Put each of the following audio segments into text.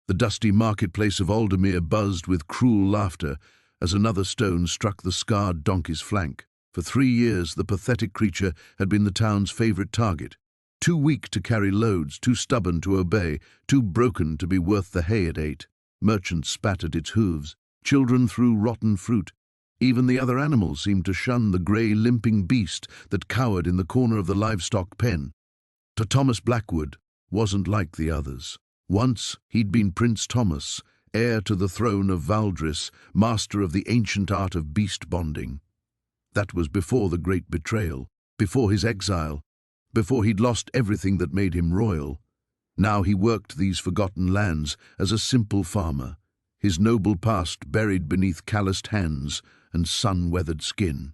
The dusty marketplace of Aldermere buzzed with cruel laughter as another stone struck the scarred donkey's flank. For 3 years, the pathetic creature had been the town's favorite target. Too weak to carry loads, too stubborn to obey, too broken to be worth the hay it ate. Merchants spat at its hooves. Children threw rotten fruit. Even the other animals seemed to shun the grey, limping beast that cowered in the corner of the livestock pen. To Thomas Blackwood wasn't like the others. Once he'd been Prince Thomas, heir to the throne of Valdris, master of the ancient art of beast bonding. That was before the great betrayal, before his exile, before he'd lost everything that made him royal. Now he worked these forgotten lands as a simple farmer, his noble past buried beneath calloused hands and sun-weathered skin.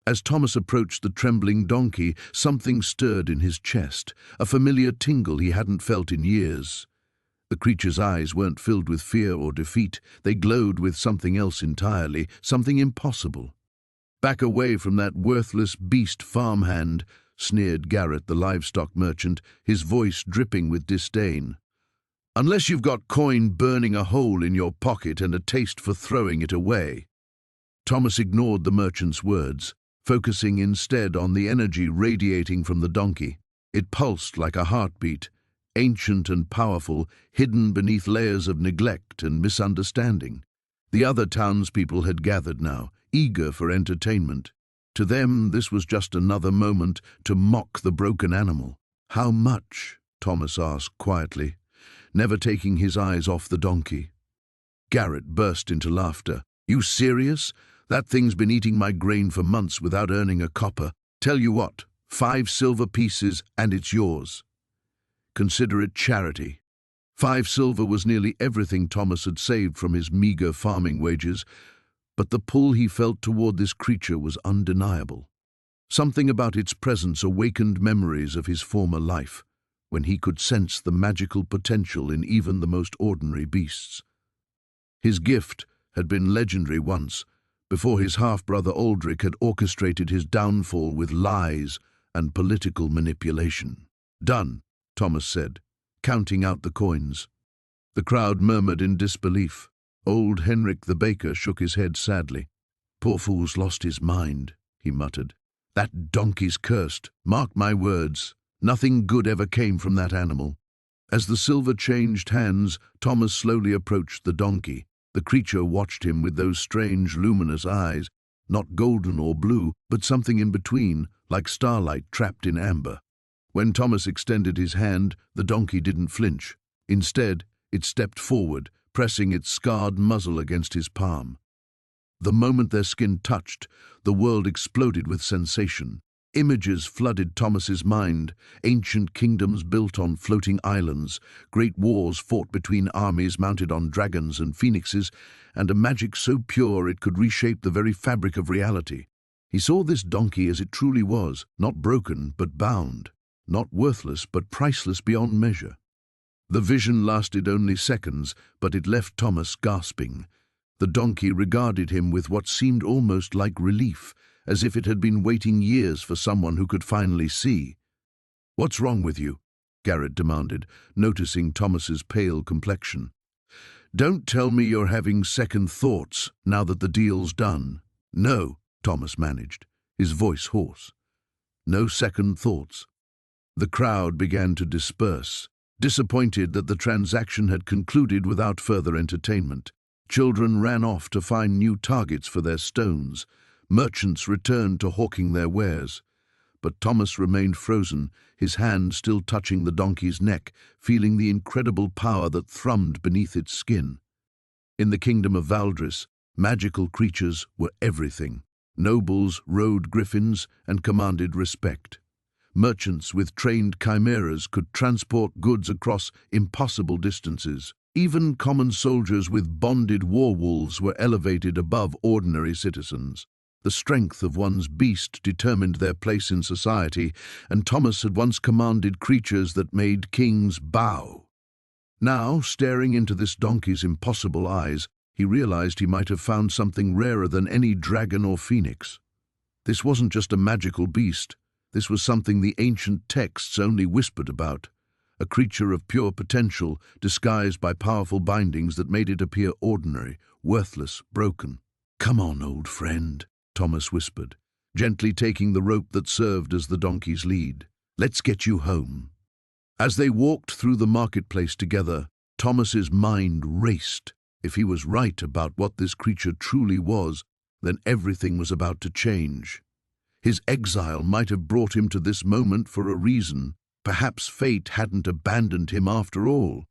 As Thomas approached the trembling donkey, something stirred in his chest, a familiar tingle he hadn't felt in years. The creature's eyes weren't filled with fear or defeat. They glowed with something else entirely, something impossible. "Back away from that worthless beast farmhand," sneered Garrett, the livestock merchant, his voice dripping with disdain. "Unless you've got coin burning a hole in your pocket and a taste for throwing it away." Thomas ignored the merchant's words, focusing instead on the energy radiating from the donkey. It pulsed like a heartbeat, ancient and powerful, hidden beneath layers of neglect and misunderstanding. The other townspeople had gathered now, eager for entertainment. To them, this was just another moment to mock the broken animal. "How much?" Thomas asked quietly, never taking his eyes off the donkey. Garrett burst into laughter. "You serious? That thing's been eating my grain for months without earning a copper. Tell you what, 5 silver pieces and it's yours. Consider it charity." 5 silver was nearly everything Thomas had saved from his meager farming wages, but the pull he felt toward this creature was undeniable. Something about its presence awakened memories of his former life, when he could sense the magical potential in even the most ordinary beasts. His gift had been legendary once, before his half-brother Aldrich had orchestrated his downfall with lies and political manipulation. "Done," Thomas said, counting out the coins. The crowd murmured in disbelief. Old Henrik the baker shook his head sadly. "Poor fool's lost his mind," he muttered. "That donkey's cursed. Mark my words, nothing good ever came from that animal." As the silver changed hands, Thomas slowly approached the donkey. The creature watched him with those strange, luminous eyes, not golden or blue, but something in between, like starlight trapped in amber. When Thomas extended his hand, the donkey didn't flinch. Instead, it stepped forward, pressing its scarred muzzle against his palm. The moment their skin touched, the world exploded with sensation. Images flooded Thomas's mind, ancient kingdoms built on floating islands, great wars fought between armies mounted on dragons and phoenixes, and a magic so pure it could reshape the very fabric of reality. He saw this donkey as it truly was, not broken but bound, not worthless but priceless beyond measure. The vision lasted only seconds, but it left Thomas gasping. The donkey regarded him with what seemed almost like relief, as if it had been waiting years for someone who could finally see. "What's wrong with you?" Garrett demanded, noticing Thomas's pale complexion. "Don't tell me you're having second thoughts now that the deal's done." "No," Thomas managed, his voice hoarse. "No second thoughts." The crowd began to disperse, disappointed that the transaction had concluded without further entertainment. Children ran off to find new targets for their stones. Merchants returned to hawking their wares. But Thomas remained frozen, his hand still touching the donkey's neck, feeling the incredible power that thrummed beneath its skin. In the kingdom of Valdris, magical creatures were everything. Nobles rode griffins and commanded respect. Merchants with trained chimeras could transport goods across impossible distances. Even common soldiers with bonded war wolves were elevated above ordinary citizens. The strength of one's beast determined their place in society, and Thomas had once commanded creatures that made kings bow. Now, staring into this donkey's impossible eyes, he realized he might have found something rarer than any dragon or phoenix. This wasn't just a magical beast. This was something the ancient texts only whispered about, a creature of pure potential disguised by powerful bindings that made it appear ordinary, worthless, broken. "Come on, old friend," Thomas whispered, gently taking the rope that served as the donkey's lead. "Let's get you home." As they walked through the marketplace together, Thomas's mind raced. If he was right about what this creature truly was, then everything was about to change. His exile might have brought him to this moment for a reason. Perhaps fate hadn't abandoned him after all.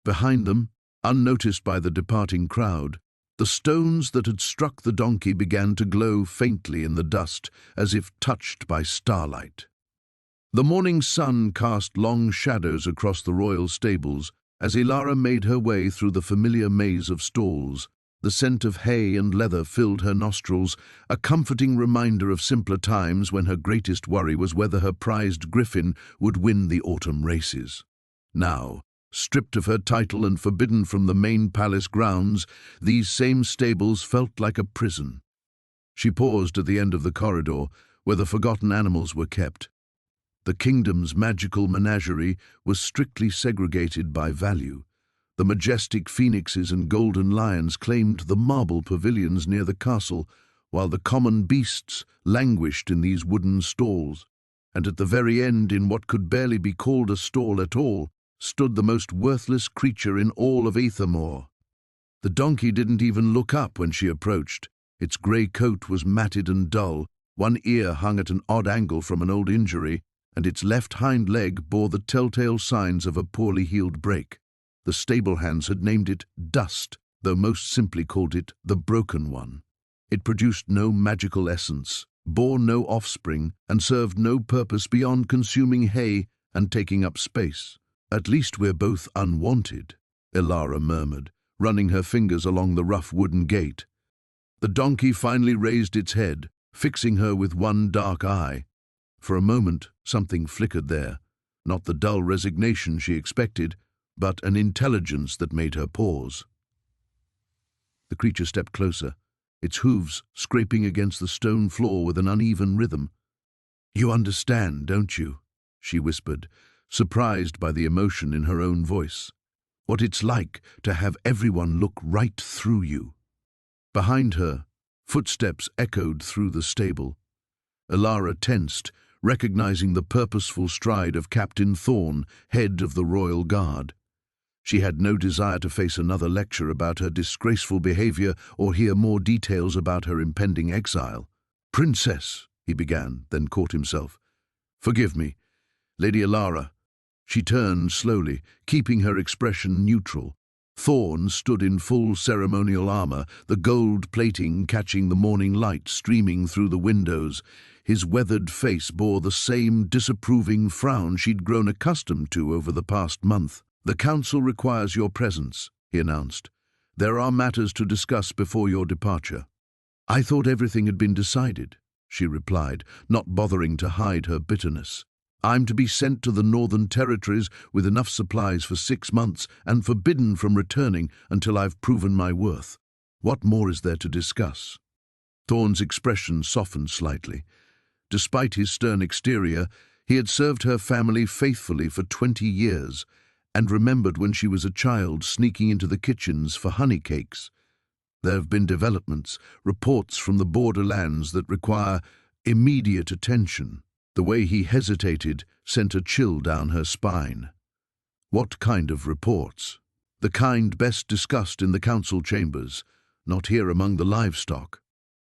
Behind them, unnoticed by the departing crowd, the stones that had struck the donkey began to glow faintly in the dust, as if touched by starlight. The morning sun cast long shadows across the royal stables as Ilara made her way through the familiar maze of stalls. The scent of hay and leather filled her nostrils, a comforting reminder of simpler times when her greatest worry was whether her prized griffin would win the autumn races. Now, stripped of her title and forbidden from the main palace grounds, these same stables felt like a prison. She paused at the end of the corridor, where the forgotten animals were kept. The kingdom's magical menagerie was strictly segregated by value. The majestic phoenixes and golden lions claimed the marble pavilions near the castle, while the common beasts languished in these wooden stalls. And at the very end, in what could barely be called a stall at all, stood the most worthless creature in all of Aethermore. The donkey didn't even look up when she approached. Its grey coat was matted and dull, one ear hung at an odd angle from an old injury, and its left hind leg bore the telltale signs of a poorly healed break. The stable hands had named it Dust, though most simply called it the Broken One. It produced no magical essence, bore no offspring, and served no purpose beyond consuming hay and taking up space. "At least we're both unwanted," Ilara murmured, running her fingers along the rough wooden gate. The donkey finally raised its head, fixing her with one dark eye. For a moment, something flickered there, not the dull resignation she expected, but an intelligence that made her pause. The creature stepped closer, its hooves scraping against the stone floor with an uneven rhythm. "You understand, don't you?" she whispered, surprised by the emotion in her own voice. "What it's like to have everyone look right through you." Behind her, footsteps echoed through the stable. Ilara tensed, recognizing the purposeful stride of Captain Thorn, head of the Royal Guard. She had no desire to face another lecture about her disgraceful behavior or hear more details about her impending exile. "Princess," he began, then caught himself. "Forgive me, Lady Ilara." She turned slowly, keeping her expression neutral. Thorn stood in full ceremonial armor, the gold plating catching the morning light streaming through the windows. His weathered face bore the same disapproving frown she'd grown accustomed to over the past month. "The council requires your presence," he announced. "There are matters to discuss before your departure." "I thought everything had been decided," she replied, not bothering to hide her bitterness. "I'm to be sent to the Northern Territories with enough supplies for 6 months and forbidden from returning until I've proven my worth. What more is there to discuss?" Thorn's expression softened slightly. Despite his stern exterior, he had served her family faithfully for 20 years and remembered when she was a child sneaking into the kitchens for honey cakes. There have been developments, reports from the borderlands that require immediate attention. The way he hesitated sent a chill down her spine. "What kind of reports?" "The kind best discussed in the council chambers, not here among the livestock."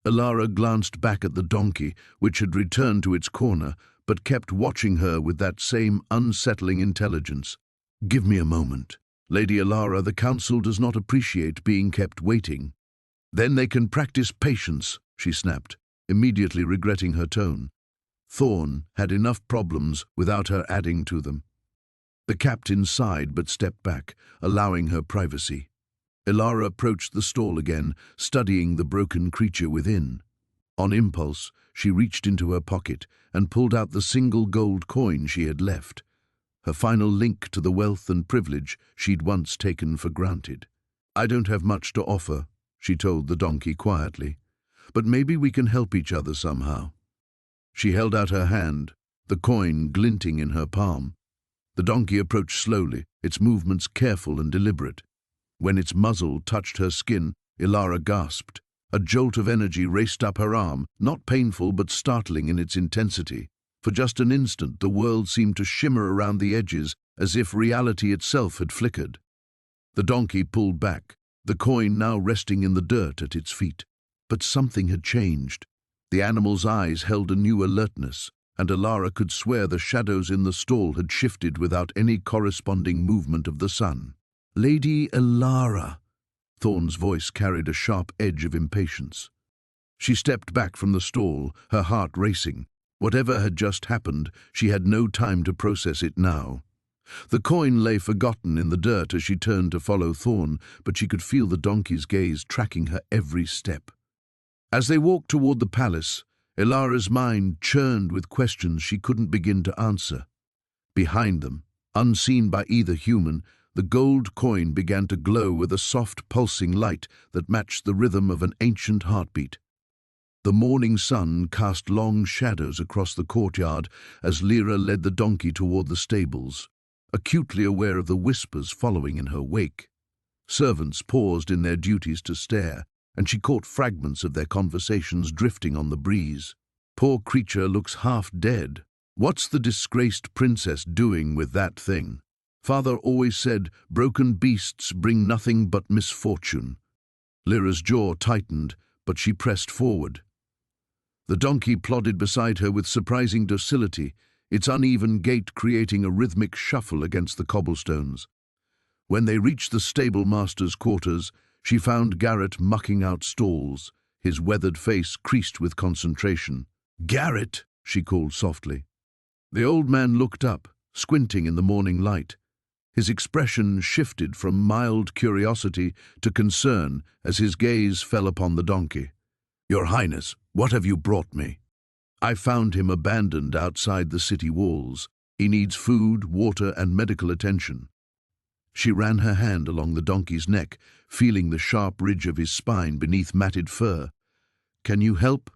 Ilara glanced back at the donkey, which had returned to its corner, but kept watching her with that same unsettling intelligence. "Give me a moment. Lady Ilara, the council does not appreciate being kept waiting." "Then they can practice patience," she snapped, immediately regretting her tone. Thorn had enough problems without her adding to them. The captain sighed but stepped back, allowing her privacy. Ilara approached the stall again, studying the broken creature within. On impulse, she reached into her pocket and pulled out the single gold coin she had left, her final link to the wealth and privilege she'd once taken for granted. "I don't have much to offer," she told the donkey quietly, "but maybe we can help each other somehow." She held out her hand, the coin glinting in her palm. The donkey approached slowly, its movements careful and deliberate. When its muzzle touched her skin, Ilara gasped. A jolt of energy raced up her arm, not painful but startling in its intensity. For just an instant, the world seemed to shimmer around the edges, as if reality itself had flickered. The donkey pulled back, the coin now resting in the dirt at its feet. But something had changed. The animal's eyes held a new alertness, and Ilara could swear the shadows in the stall had shifted without any corresponding movement of the sun. "Lady Ilara," Thorn's voice carried a sharp edge of impatience. She stepped back from the stall, her heart racing. Whatever had just happened, she had no time to process it now. The coin lay forgotten in the dirt as she turned to follow Thorn, but she could feel the donkey's gaze tracking her every step. As they walked toward the palace, Ilara's mind churned with questions she couldn't begin to answer. Behind them, unseen by either human, the gold coin began to glow with a soft, pulsing light that matched the rhythm of an ancient heartbeat. The morning sun cast long shadows across the courtyard as Lyra led the donkey toward the stables, acutely aware of the whispers following in her wake. Servants paused in their duties to stare, and she caught fragments of their conversations drifting on the breeze. "Poor creature looks half dead. What's the disgraced princess doing with that thing? Father always said broken beasts bring nothing but misfortune." Lyra's jaw tightened, but she pressed forward. The donkey plodded beside her with surprising docility, its uneven gait creating a rhythmic shuffle against the cobblestones. When they reached the stable master's quarters, she found Garrett mucking out stalls, his weathered face creased with concentration. "Garrett!" she called softly. The old man looked up, squinting in the morning light. His expression shifted from mild curiosity to concern as his gaze fell upon the donkey. "Your Highness, what have you brought me?" "I found him abandoned outside the city walls. He needs food, water, and medical attention." She ran her hand along the donkey's neck, feeling the sharp ridge of his spine beneath matted fur. "Can you help?"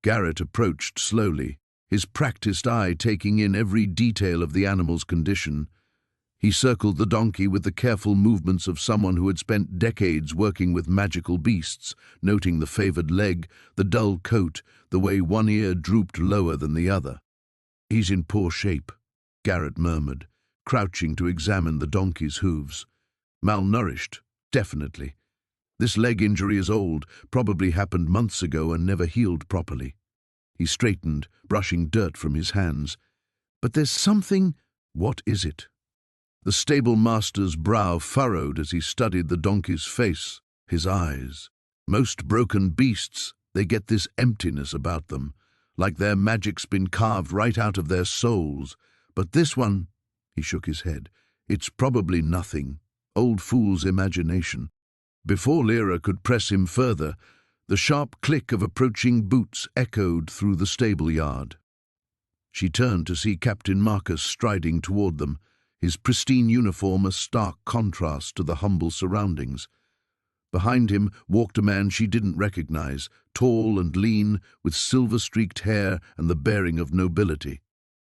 Garrett approached slowly, his practiced eye taking in every detail of the animal's condition. He circled the donkey with the careful movements of someone who had spent decades working with magical beasts, noting the favored leg, the dull coat, the way one ear drooped lower than the other. "He's in poor shape," Garrett murmured, crouching to examine the donkey's hooves. "Malnourished, definitely. This leg injury is old, probably happened months ago and never healed properly." He straightened, brushing dirt from his hands. "But there's something—" "What is it?" The stable master's brow furrowed as he studied the donkey's face, his eyes. "Most broken beasts, they get this emptiness about them, like their magic's been carved right out of their souls. But this one," he shook his head, "it's probably nothing. Old fool's imagination." Before Lyra could press him further, the sharp click of approaching boots echoed through the stable yard. She turned to see Captain Marcus striding toward them, his pristine uniform a stark contrast to the humble surroundings. Behind him walked a man she didn't recognize, tall and lean, with silver-streaked hair and the bearing of nobility.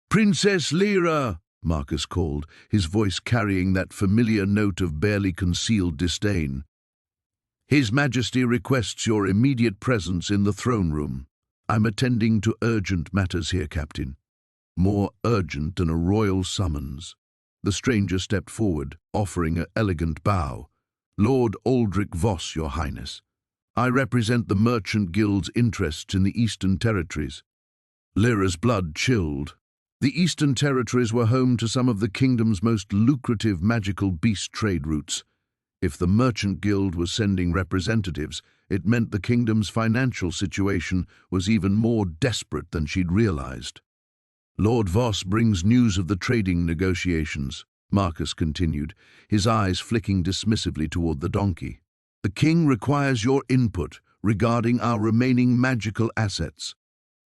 "Princess Lyra!" Marcus called, his voice carrying that familiar note of barely concealed disdain. "His Majesty requests your immediate presence in the throne room. I'm attending to urgent matters here, Captain. More urgent than a royal summons." The stranger stepped forward, offering an elegant bow. "Lord Aldrich Voss, Your Highness. I represent the Merchant Guild's interests in the Eastern Territories." Lyra's blood chilled. The Eastern Territories were home to some of the kingdom's most lucrative magical beast trade routes. If the Merchant Guild was sending representatives, it meant the kingdom's financial situation was even more desperate than she'd realized. "Lord Voss brings news of the trading negotiations," Marcus continued, his eyes flicking dismissively toward the donkey. "The king requires your input regarding our remaining magical assets."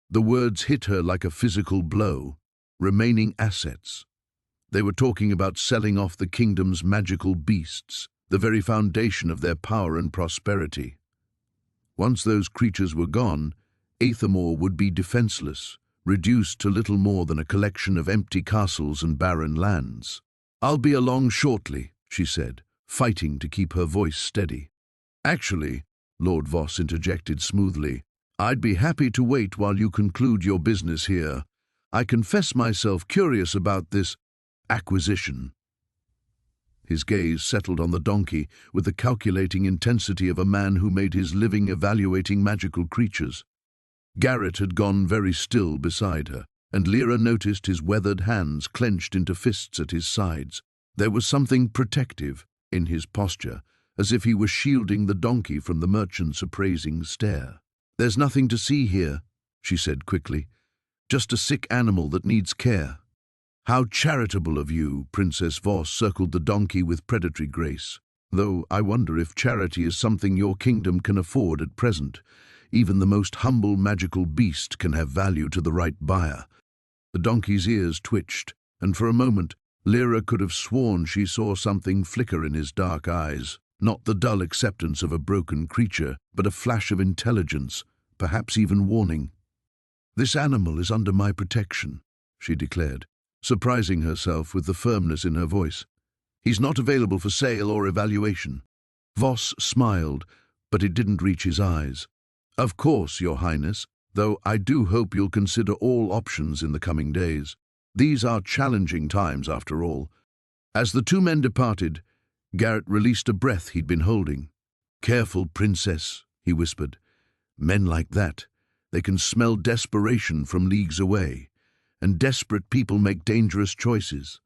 The words hit her like a physical blow. Remaining assets. They were talking about selling off the kingdom's magical beasts, the very foundation of their power and prosperity. Once those creatures were gone, Aethermore would be defenseless, reduced to little more than a collection of empty castles and barren lands. "I'll be along shortly," she said, fighting to keep her voice steady. "Actually," Lord Voss interjected smoothly, "I'd be happy to wait while you conclude your business here. I confess myself curious about this acquisition." His gaze settled on the donkey with the calculating intensity of a man who made his living evaluating magical creatures. Garrett had gone very still beside her, and Lyra noticed his weathered hands clenched into fists at his sides. There was something protective in his posture, as if he were shielding the donkey from the merchant's appraising stare. "There's nothing to see here," she said quickly. "Just a sick animal that needs care." "How charitable of you," Princess Voss circled the donkey with predatory grace. "Though I wonder if charity is something your kingdom can afford at present. Even the most humble magical beast can have value to the right buyer." The donkey's ears twitched, and for a moment Lyra could have sworn she saw something flicker in his dark eyes. Not the dull acceptance of a broken creature, but a flash of intelligence, perhaps even warning. "This animal is under my protection," she declared, surprising herself with the firmness in her voice. "He's not available for sale or evaluation." Voss smiled, but it didn't reach his eyes. "Of course, Your Highness, though I do hope you'll consider all options in the coming days. These are challenging times, after all." As the two men departed, Garrett released a breath he'd been holding. "Careful, Princess," he whispered. "Men like that, they can smell desperation from leagues away, and desperate people make dangerous choices."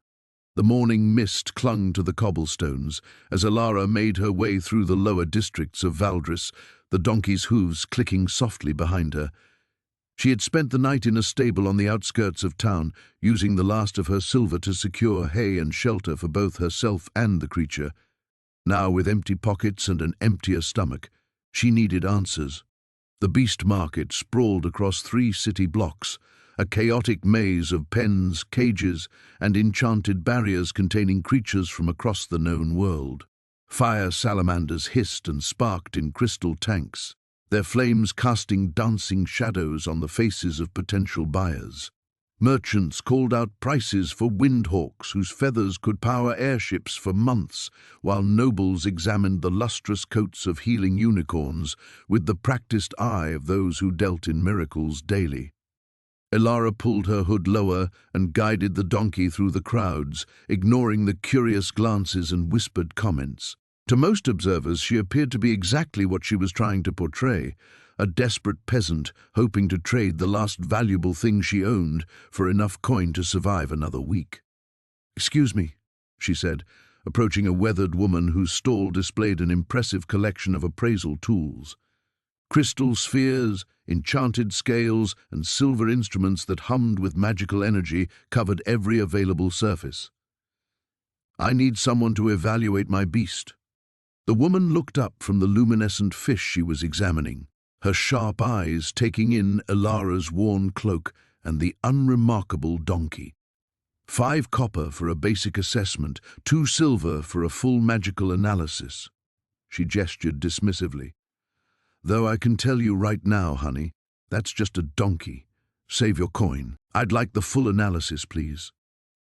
The morning mist clung to the cobblestones as Alara made her way through the lower districts of Valdris, the donkey's hooves clicking softly behind her. She had spent the night in a stable on the outskirts of town, using the last of her silver to secure hay and shelter for both herself and the creature. Now, with empty pockets and an emptier stomach, she needed answers. The beast market sprawled across 3 city blocks, a chaotic maze of pens, cages, and enchanted barriers containing creatures from across the known world. Fire salamanders hissed and sparked in crystal tanks, their flames casting dancing shadows on the faces of potential buyers. Merchants called out prices for windhawks whose feathers could power airships for months, while nobles examined the lustrous coats of healing unicorns with the practiced eye of those who dealt in miracles daily. Alara pulled her hood lower and guided the donkey through the crowds, ignoring the curious glances and whispered comments. To most observers, she appeared to be exactly what she was trying to portray, a desperate peasant hoping to trade the last valuable thing she owned for enough coin to survive another week. "Excuse me," she said, approaching a weathered woman whose stall displayed an impressive collection of appraisal tools. Crystal spheres, enchanted scales, and silver instruments that hummed with magical energy covered every available surface. "I need someone to evaluate my beast." The woman looked up from the luminescent fish she was examining, her sharp eyes taking in Alara's worn cloak and the unremarkable donkey. 5 copper for a basic assessment, 2 silver for a full magical analysis. She gestured dismissively. "Though I can tell you right now, honey, that's just a donkey. Save your coin. I'd like the full analysis, please."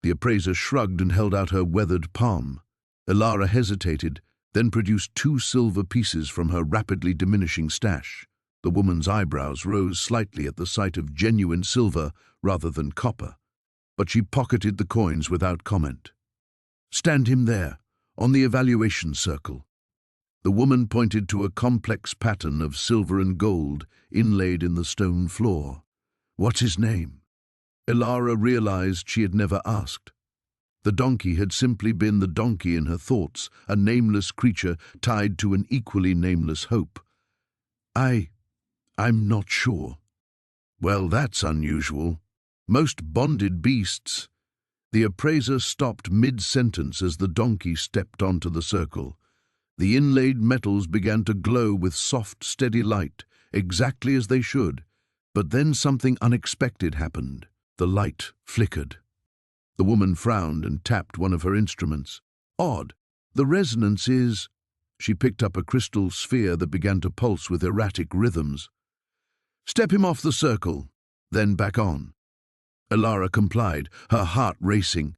The appraiser shrugged and held out her weathered palm. Alara hesitated, then produced 2 silver pieces from her rapidly diminishing stash. The woman's eyebrows rose slightly at the sight of genuine silver rather than copper, but she pocketed the coins without comment. "Stand him there, on the evaluation circle." The woman pointed to a complex pattern of silver and gold inlaid in the stone floor. "What's his name?" Alara realized she had never asked. The donkey had simply been the donkey in her thoughts, a nameless creature tied to an equally nameless hope. I'm not sure." "Well, that's unusual. Most bonded beasts—" The appraiser stopped mid-sentence as the donkey stepped onto the circle. The inlaid metals began to glow with soft, steady light, exactly as they should. But then something unexpected happened. The light flickered. The woman frowned and tapped one of her instruments. "Odd. The resonance is—" She picked up a crystal sphere that began to pulse with erratic rhythms. "Step him off the circle," then back on. Ilara complied, her heart racing.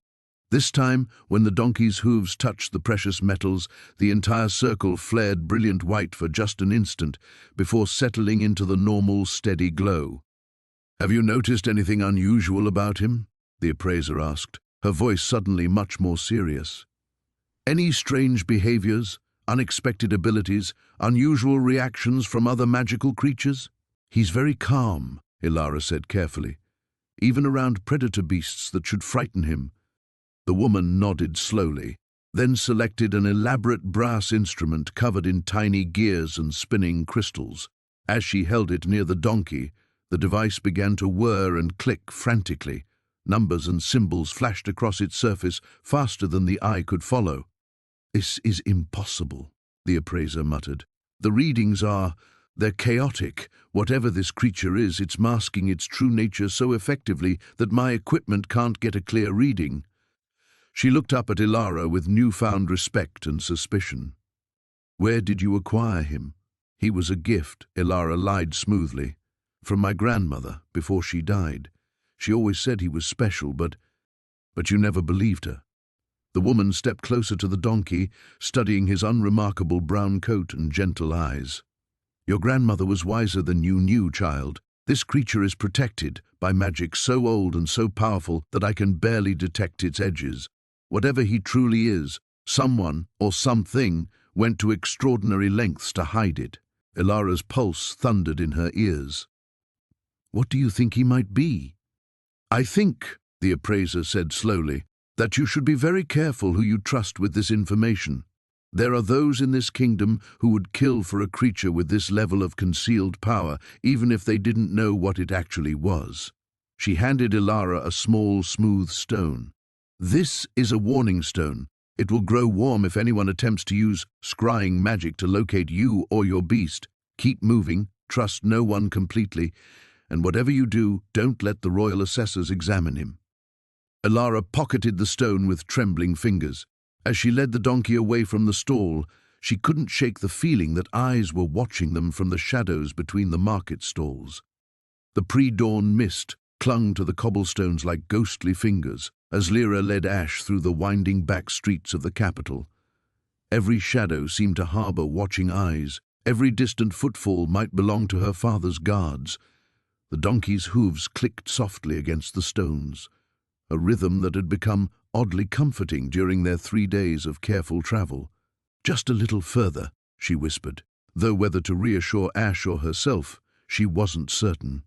This time, when the donkey's hooves touched the precious metals, the entire circle flared brilliant white for just an instant before settling into the normal, steady glow. "Have you noticed anything unusual about him?" the appraiser asked, her voice suddenly much more serious. "Any strange behaviors, unexpected abilities, unusual reactions from other magical creatures?" "He's very calm," Ilara said carefully, "even around predator beasts that should frighten him." The woman nodded slowly, then selected an elaborate brass instrument covered in tiny gears and spinning crystals. As she held it near the donkey, the device began to whir and click frantically. Numbers and symbols flashed across its surface faster than the eye could follow. "This is impossible," the appraiser muttered. "The readings they're chaotic. Whatever this creature is, it's masking its true nature so effectively that my equipment can't get a clear reading." She looked up at Ilara with newfound respect and suspicion. "Where did you acquire him?" "He was a gift," Ilara lied smoothly. "From my grandmother, before she died. She always said he was special, but you never believed her." The woman stepped closer to the donkey, studying his unremarkable brown coat and gentle eyes. "Your grandmother was wiser than you knew, child. This creature is protected by magic so old and so powerful that I can barely detect its edges. Whatever he truly is, someone or something went to extraordinary lengths to hide it." Ilara's pulse thundered in her ears. "What do you think he might be?" "I think," the appraiser said slowly, "that you should be very careful who you trust with this information. There are those in this kingdom who would kill for a creature with this level of concealed power, even if they didn't know what it actually was." She handed Ilara a small, smooth stone. "This is a warning stone. It will grow warm if anyone attempts to use scrying magic to locate you or your beast. Keep moving, trust no one completely, and whatever you do, don't let the royal assessors examine him." Ilara pocketed the stone with trembling fingers. As she led the donkey away from the stall, she couldn't shake the feeling that eyes were watching them from the shadows between the market stalls. The pre-dawn mist clung to the cobblestones like ghostly fingers as Lyra led Ash through the winding back streets of the capital. Every shadow seemed to harbor watching eyes. Every distant footfall might belong to her father's guards. The donkey's hooves clicked softly against the stones, a rhythm that had become oddly comforting during their 3 days of careful travel. "Just a little further," she whispered, though whether to reassure Ash or herself, she wasn't certain.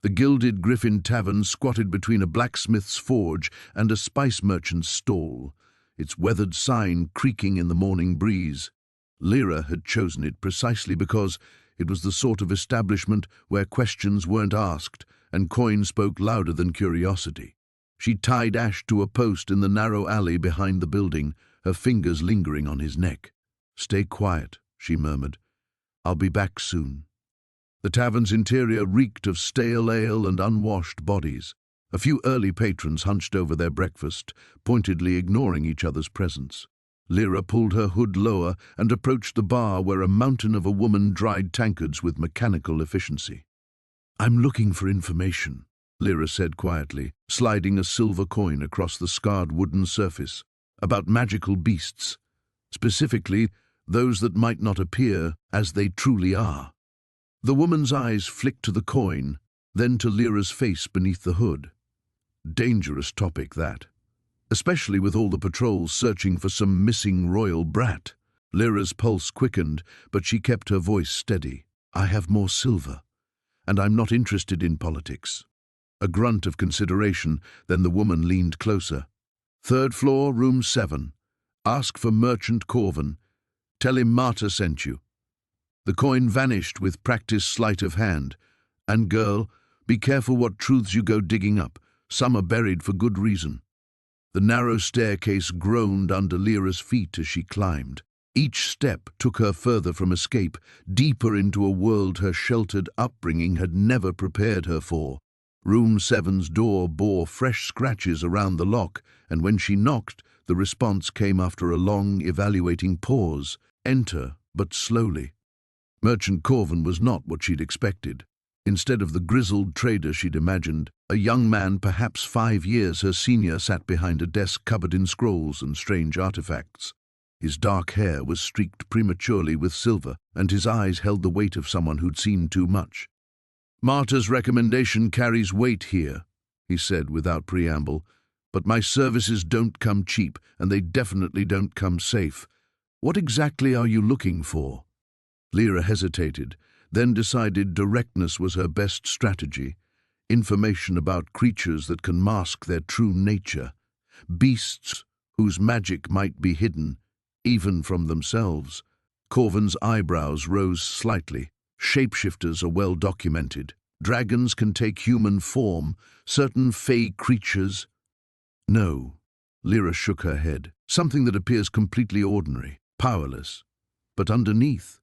The Gilded Griffin Tavern squatted between a blacksmith's forge and a spice merchant's stall, its weathered sign creaking in the morning breeze. Lyra had chosen it precisely because it was the sort of establishment where questions weren't asked and coin spoke louder than curiosity. She tied Ash to a post in the narrow alley behind the building, her fingers lingering on his neck. "Stay quiet," she murmured. "I'll be back soon." The tavern's interior reeked of stale ale and unwashed bodies. A few early patrons hunched over their breakfast, pointedly ignoring each other's presence. Lyra pulled her hood lower and approached the bar where a mountain of a woman dried tankards with mechanical efficiency. "I'm looking for information," Lyra said quietly, sliding a silver coin across the scarred wooden surface, "about magical beasts, specifically those that might not appear as they truly are." The woman's eyes flicked to the coin, then to Lyra's face beneath the hood. Dangerous topic, that. Especially with all the patrols searching for some missing royal brat. Lyra's pulse quickened, but she kept her voice steady. "I have more silver, and I'm not interested in politics." A grunt of consideration, then the woman leaned closer. "3rd floor, room 7. Ask for Merchant Corvin. Tell him Marta sent you." The coin vanished with practiced sleight of hand. "And girl, be careful what truths you go digging up. Some are buried for good reason." The narrow staircase groaned under Lyra's feet as she climbed. Each step took her further from escape, deeper into a world her sheltered upbringing had never prepared her for. Room 7's door bore fresh scratches around the lock, and when she knocked, the response came after a long, evaluating pause. "Enter, but slowly." Merchant Corvin was not what she'd expected. Instead of the grizzled trader she'd imagined, a young man perhaps 5 years her senior sat behind a desk covered in scrolls and strange artifacts. His dark hair was streaked prematurely with silver, and his eyes held the weight of someone who'd seen too much. "Marta's recommendation carries weight here," he said without preamble, "but my services don't come cheap, and they definitely don't come safe. What exactly are you looking for?" Lyra hesitated, then decided directness was her best strategy. Information about creatures that can mask their true nature. Beasts whose magic might be hidden, even from themselves. Corvin's eyebrows rose slightly. Shapeshifters are well documented. Dragons can take human form. Certain fey creatures. No. Lyra shook her head. Something that appears completely ordinary, powerless. But underneath,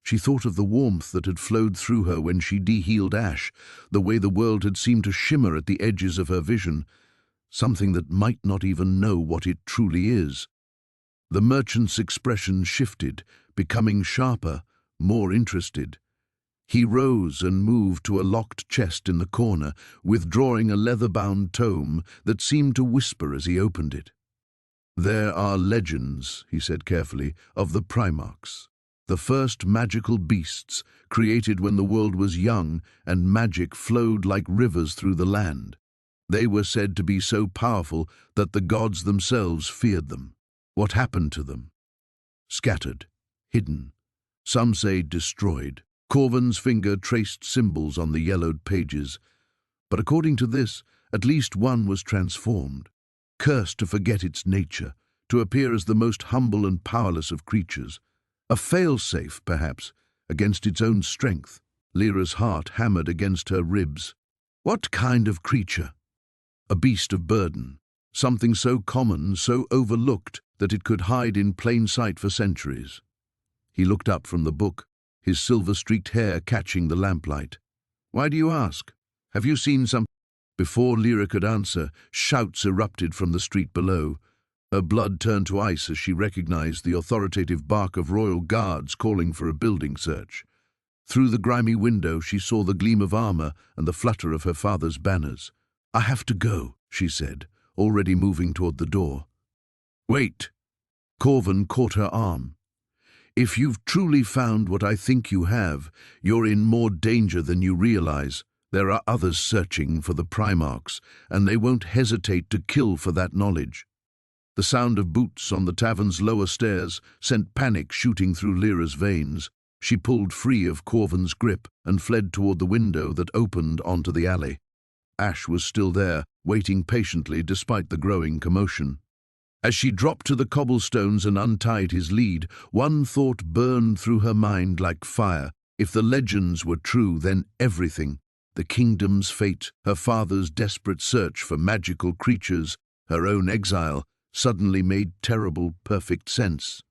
she thought of the warmth that had flowed through her when she de-healed Ash, the way the world had seemed to shimmer at the edges of her vision, something that might not even know what it truly is. The merchant's expression shifted, becoming sharper, more interested. He rose and moved to a locked chest in the corner, withdrawing a leather-bound tome that seemed to whisper as he opened it. "There are legends," he said carefully, "of the Primarchs. The first magical beasts, created when the world was young and magic flowed like rivers through the land. They were said to be so powerful that the gods themselves feared them. What happened to them? Scattered, hidden, some say destroyed." Corvin's finger traced symbols on the yellowed pages, but according to this, at least one was transformed, cursed to forget its nature, to appear as the most humble and powerless of creatures. A fail-safe, perhaps, against its own strength. Lyra's heart hammered against her ribs. What kind of creature? A beast of burden, something so common, so overlooked, that it could hide in plain sight for centuries. He looked up from the book, his silver-streaked hair catching the lamplight. "Why do you ask? Have you seen some—" Before Lyra could answer, shouts erupted from the street below. Her blood turned to ice as she recognized the authoritative bark of royal guards calling for a building search. Through the grimy window she saw the gleam of armor and the flutter of her father's banners. "I have to go," she said, already moving toward the door. "Wait!" Corvin caught her arm. "If you've truly found what I think you have, you're in more danger than you realize. There are others searching for the Primarchs, and they won't hesitate to kill for that knowledge." The sound of boots on the tavern's lower stairs sent panic shooting through Lyra's veins. She pulled free of Corvin's grip and fled toward the window that opened onto the alley. Ash was still there, waiting patiently despite the growing commotion. As she dropped to the cobblestones and untied his lead, one thought burned through her mind like fire. If the legends were true, then everything, the kingdom's fate, her father's desperate search for magical creatures, her own exile, suddenly made terrible, perfect sense.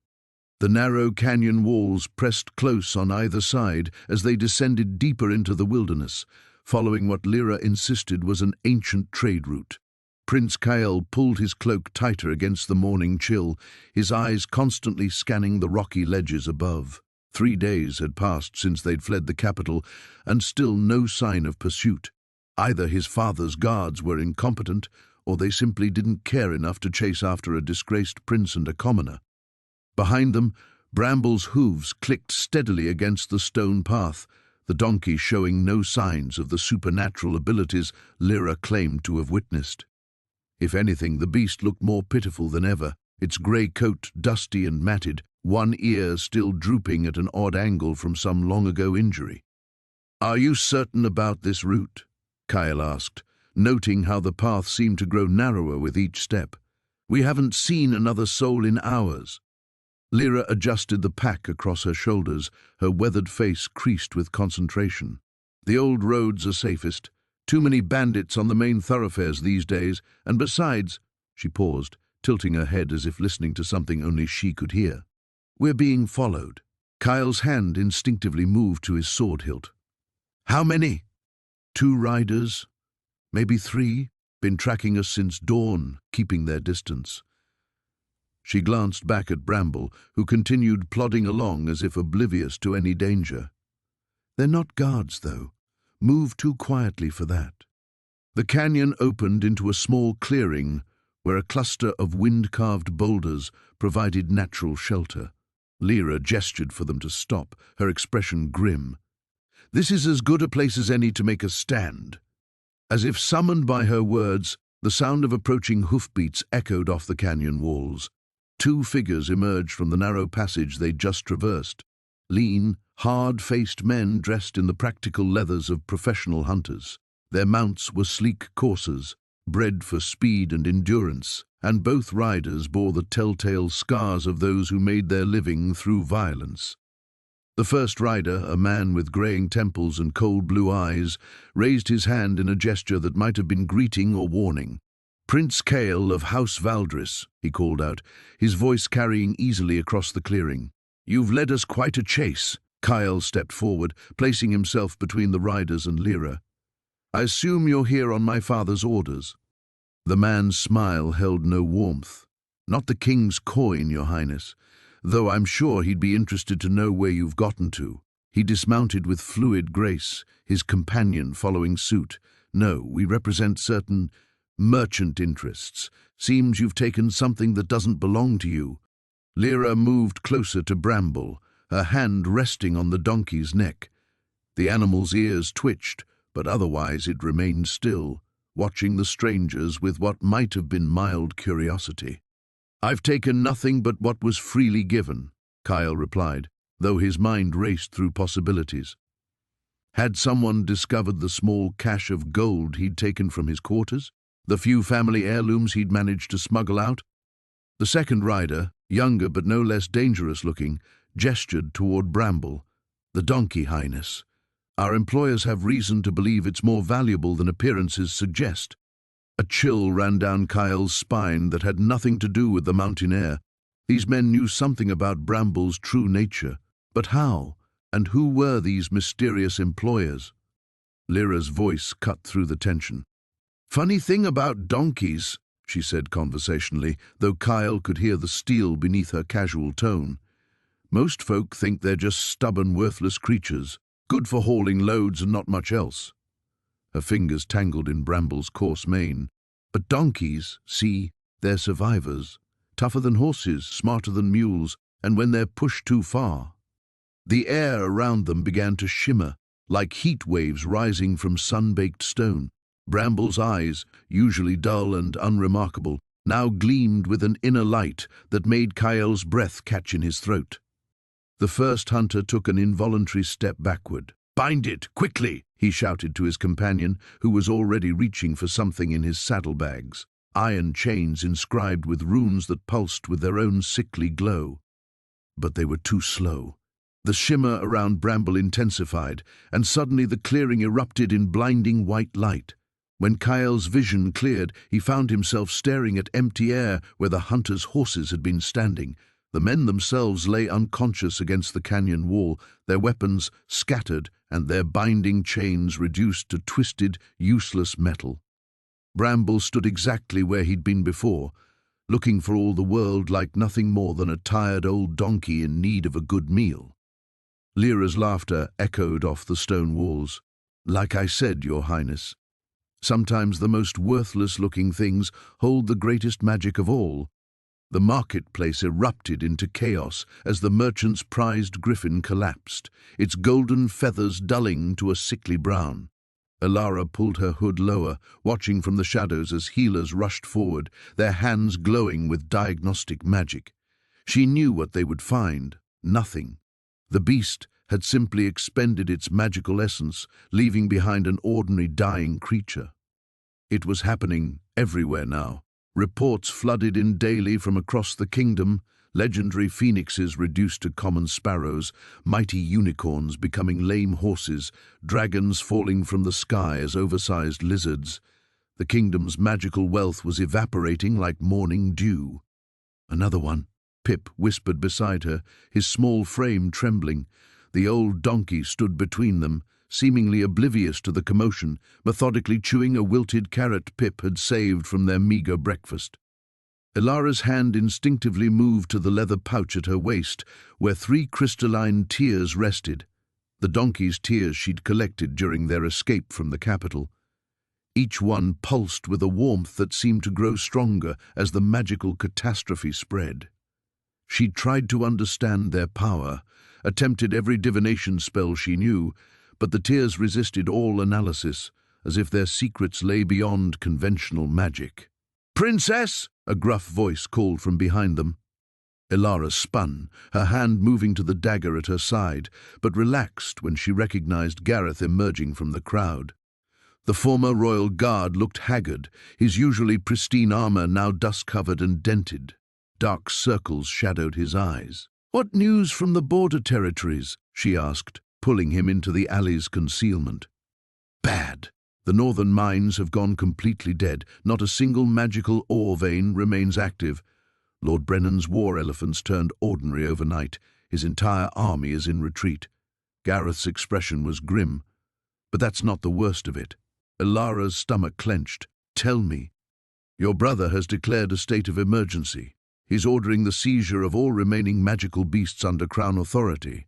The narrow canyon walls pressed close on either side as they descended deeper into the wilderness, following what Lyra insisted was an ancient trade route. Prince Kael pulled his cloak tighter against the morning chill, his eyes constantly scanning the rocky ledges above. 3 days had passed since they'd fled the capital, and still no sign of pursuit. Either his father's guards were incompetent, or they simply didn't care enough to chase after a disgraced prince and a commoner. Behind them, Bramble's hooves clicked steadily against the stone path, the donkey showing no signs of the supernatural abilities Lyra claimed to have witnessed. If anything, the beast looked more pitiful than ever, its grey coat dusty and matted, one ear still drooping at an odd angle from some long-ago injury. "Are you certain about this route?" Kael asked, noting how the path seemed to grow narrower with each step. "We haven't seen another soul in hours." Lyra adjusted the pack across her shoulders, her weathered face creased with concentration. "The old roads are safest. Too many bandits on the main thoroughfares these days, and besides—" She paused, tilting her head as if listening to something only she could hear. "We're being followed." Kael's hand instinctively moved to his sword hilt. "How many?" "2 riders, maybe 3, been tracking us since dawn, keeping their distance." She glanced back at Bramble, who continued plodding along as if oblivious to any danger. "They're not guards, though. move too quietly for that. The canyon opened into a small clearing where a cluster of wind-carved boulders provided natural shelter. Lyra gestured for them to stop, her expression grim. "This is as good a place as any to make a stand." As if summoned by her words, the sound of approaching hoofbeats echoed off the canyon walls. Two figures emerged from the narrow passage they'd just traversed. Lean, hard-faced men dressed in the practical leathers of professional hunters. Their mounts were sleek coursers, bred for speed and endurance, and both riders bore the telltale scars of those who made their living through violence. The first rider, a man with graying temples and cold blue eyes, raised his hand in a gesture that might have been greeting or warning. "Prince Kale of House Valdris," he called out, his voice carrying easily across the clearing. "You've led us quite a chase." Kyle stepped forward, placing himself between the riders and Lyra. "I assume you're here on my father's orders." The man's smile held no warmth. "Not the king's coin, your highness, though I'm sure he'd be interested to know where you've gotten to." He dismounted with fluid grace, his companion following suit. "No, we represent certain merchant interests. Seems you've taken something that doesn't belong to you." Lyra moved closer to Bramble, her hand resting on the donkey's neck. The animal's ears twitched, but otherwise it remained still, watching the strangers with what might have been mild curiosity. "I've taken nothing but what was freely given," Kyle replied, though his mind raced through possibilities. Had someone discovered the small cache of gold he'd taken from his quarters? The few family heirlooms he'd managed to smuggle out? The second rider, younger but no less dangerous-looking, gestured toward Bramble. "The donkey, highness. Our employers have reason to believe it's more valuable than appearances suggest." A chill ran down Kyle's spine that had nothing to do with the mountain air. These men knew something about Bramble's true nature. But how? And who were these mysterious employers? Lyra's voice cut through the tension. "Funny thing about donkeys," she said conversationally, though Kyle could hear the steel beneath her casual tone. "Most folk think they're just stubborn, worthless creatures, good for hauling loads and not much else." Her fingers tangled in Bramble's coarse mane. "But donkeys, see, they're survivors, tougher than horses, smarter than mules, and when they're pushed too far." The air around them began to shimmer, like heat waves rising from sun-baked stone. Bramble's eyes, usually dull and unremarkable, now gleamed with an inner light that made Kyle's breath catch in his throat. The first hunter took an involuntary step backward. "Bind it, quickly!" he shouted to his companion, who was already reaching for something in his saddlebags. Iron chains inscribed with runes that pulsed with their own sickly glow. But they were too slow. The shimmer around Bramble intensified, and suddenly the clearing erupted in blinding white light. When Kyle's vision cleared, he found himself staring at empty air where the hunters' horses had been standing. The men themselves lay unconscious against the canyon wall, their weapons scattered and their binding chains reduced to twisted, useless metal. Bramble stood exactly where he'd been before, looking for all the world like nothing more than a tired old donkey in need of a good meal. Lyra's laughter echoed off the stone walls. "Like I said, your highness, sometimes the most worthless-looking things hold the greatest magic of all." The marketplace erupted into chaos as the merchant's prized griffin collapsed, its golden feathers dulling to a sickly brown. Elara pulled her hood lower, watching from the shadows as healers rushed forward, their hands glowing with diagnostic magic. She knew what they would find: nothing. The beast had simply expended its magical essence, leaving behind an ordinary dying creature. It was happening everywhere now. Reports flooded in daily from across the kingdom, legendary phoenixes reduced to common sparrows, mighty unicorns becoming lame horses, dragons falling from the sky as oversized lizards. The kingdom's magical wealth was evaporating like morning dew. "Another one," Pip whispered beside her, his small frame trembling. The old donkey stood between them, seemingly oblivious to the commotion, methodically chewing a wilted carrot Pip had saved from their meager breakfast. Elara's hand instinctively moved to the leather pouch at her waist, where 3 crystalline tears rested. the donkey's tears she'd collected during their escape from the capital. Each one pulsed with a warmth that seemed to grow stronger as the magical catastrophe spread. She'd tried to understand their power, attempted every divination spell she knew, but the tears resisted all analysis, as if their secrets lay beyond conventional magic. "Princess!" a gruff voice called from behind them. Ilara spun, her hand moving to the dagger at her side, but relaxed when she recognized Gareth emerging from the crowd. The former royal guard looked haggard, his usually pristine armor now dust-covered and dented. Dark circles shadowed his eyes. "What news from the border territories?" she asked, pulling him into the alley's concealment. "Bad. The northern mines have gone completely dead. Not a single magical ore vein remains active. Lord Brennan's war elephants turned ordinary overnight. His entire army is in retreat." Gareth's expression was grim. "But that's not the worst of it." Ilara's stomach clenched. "Tell me." "Your brother has declared a state of emergency. He's ordering the seizure of all remaining magical beasts under Crown authority.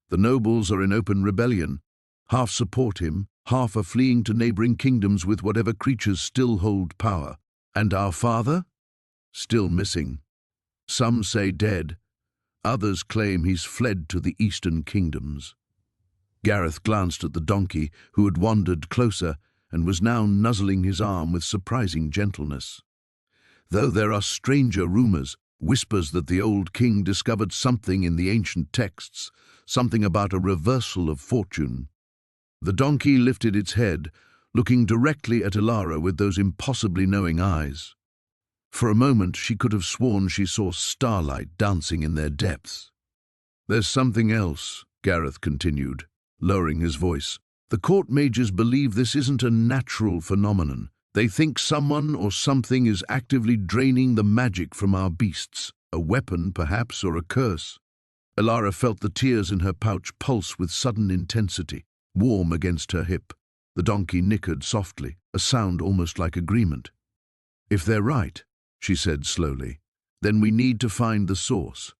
The nobles are in open rebellion. Half support him, half are fleeing to neighboring kingdoms with whatever creatures still hold power. And our father? Still missing. Some say dead. Others claim he's fled to the eastern kingdoms." Gareth glanced at the donkey, who had wandered closer and was now nuzzling his arm with surprising gentleness. "Though there are stranger rumors, whispers that the old king discovered something in the ancient texts, something about a reversal of fortune." The donkey lifted its head, looking directly at Ilara with those impossibly knowing eyes. For a moment she could have sworn she saw starlight dancing in their depths. "There's something else," Gareth continued, lowering his voice. "The court mages believe this isn't a natural phenomenon. They think someone or something is actively draining the magic from our beasts, a weapon perhaps, or a curse." Ilara felt the tears in her pouch pulse with sudden intensity, warm against her hip. The donkey nickered softly, a sound almost like agreement. "If they're right," she said slowly, "then we need to find the source.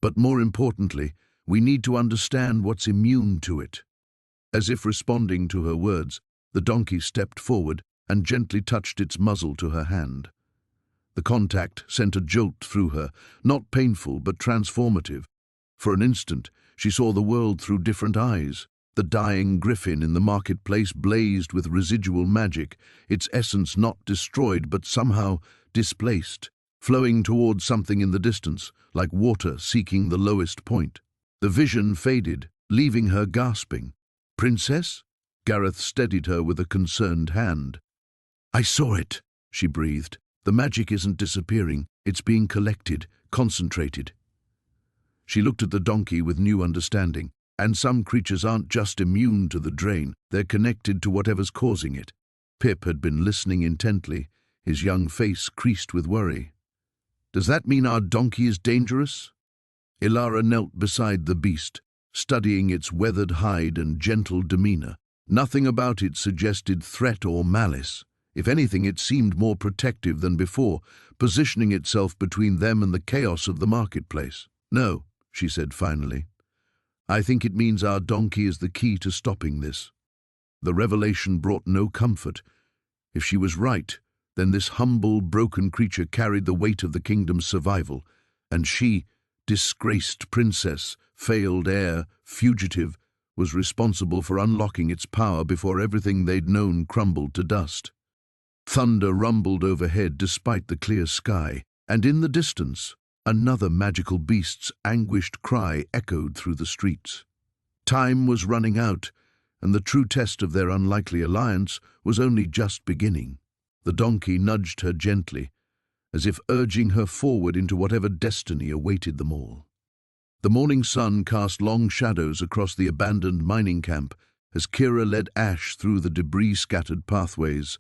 But more importantly, we need to understand what's immune to it." As if responding to her words, the donkey stepped forward and gently touched its muzzle to her hand. The contact sent a jolt through her, not painful but transformative. For an instant, she saw the world through different eyes. The dying griffin in the marketplace blazed with residual magic, its essence not destroyed but somehow displaced, flowing towards something in the distance, like water seeking the lowest point. The vision faded, leaving her gasping. "Princess?" Gareth steadied her with a concerned hand. "I saw it," she breathed. "The magic isn't disappearing, it's being collected, concentrated." She looked at the donkey with new understanding. And some creatures aren't just immune to the drain, they're connected to whatever's causing it. Pip had been listening intently, his young face creased with worry. "Does that mean our donkey is dangerous?" Ilara knelt beside the beast, studying its weathered hide and gentle demeanor. Nothing about it suggested threat or malice. If anything, it seemed more protective than before, positioning itself between them and the chaos of the marketplace. "No," she said finally. "I think it means our donkey is the key to stopping this." The revelation brought no comfort. If she was right, then this humble, broken creature carried the weight of the kingdom's survival, and she, disgraced princess, failed heir, fugitive, was responsible for unlocking its power before everything they'd known crumbled to dust. Thunder rumbled overhead despite the clear sky, and in the distance, another magical beast's anguished cry echoed through the streets. Time was running out, and the true test of their unlikely alliance was only just beginning. The donkey nudged her gently, as if urging her forward into whatever destiny awaited them all. The morning sun cast long shadows across the abandoned mining camp as Kira led Ash through the debris-scattered pathways.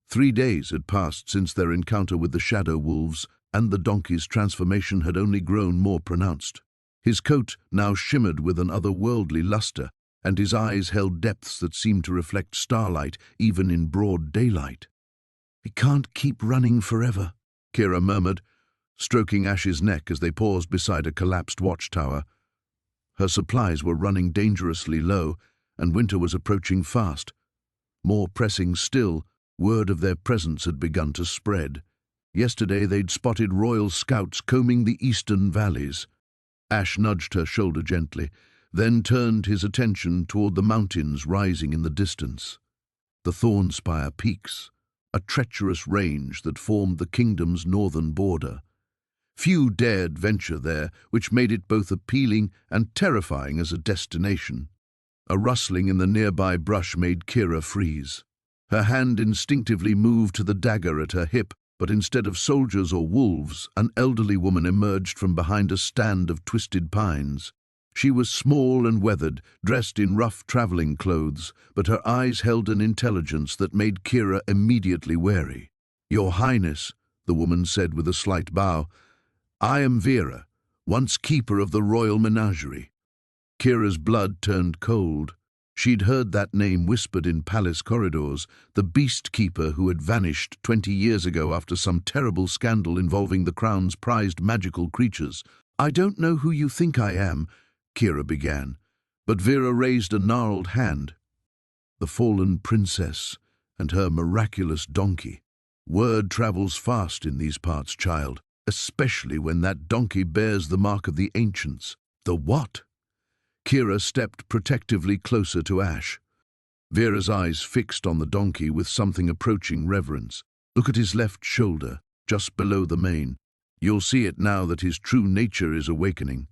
3 days had passed since their encounter with the shadow wolves, and the donkey's transformation had only grown more pronounced. His coat now shimmered with an otherworldly luster, and his eyes held depths that seemed to reflect starlight even in broad daylight. "We can't keep running forever," Kira murmured, stroking Ash's neck as they paused beside a collapsed watchtower. Her supplies were running dangerously low, and winter was approaching fast. More pressing still, word of their presence had begun to spread. Yesterday they'd spotted royal scouts combing the eastern valleys. Ash nudged her shoulder gently, then turned his attention toward the mountains rising in the distance. The Thornspire Peaks, a treacherous range that formed the kingdom's northern border. Few dared venture there, which made it both appealing and terrifying as a destination. A rustling in the nearby brush made Kira freeze. Her hand instinctively moved to the dagger at her hip, but instead of soldiers or wolves, an elderly woman emerged from behind a stand of twisted pines. She was small and weathered, dressed in rough traveling clothes, but her eyes held an intelligence that made Kira immediately wary. "Your Highness," the woman said with a slight bow, "I am Vera, once keeper of the royal menagerie." Kira's blood turned cold. She'd heard that name whispered in palace corridors, the beast keeper who had vanished 20 years ago after some terrible scandal involving the crown's prized magical creatures. "I don't know who you think I am," Kira began, but Vera raised a gnarled hand. "The fallen princess and her miraculous donkey. Word travels fast in these parts, child, especially when that donkey bears the mark of the ancients." "The what?" Kira stepped protectively closer to Ash. Vera's eyes fixed on the donkey with something approaching reverence. "Look at his left shoulder, just below the mane. You'll see it now that his true nature is awakening."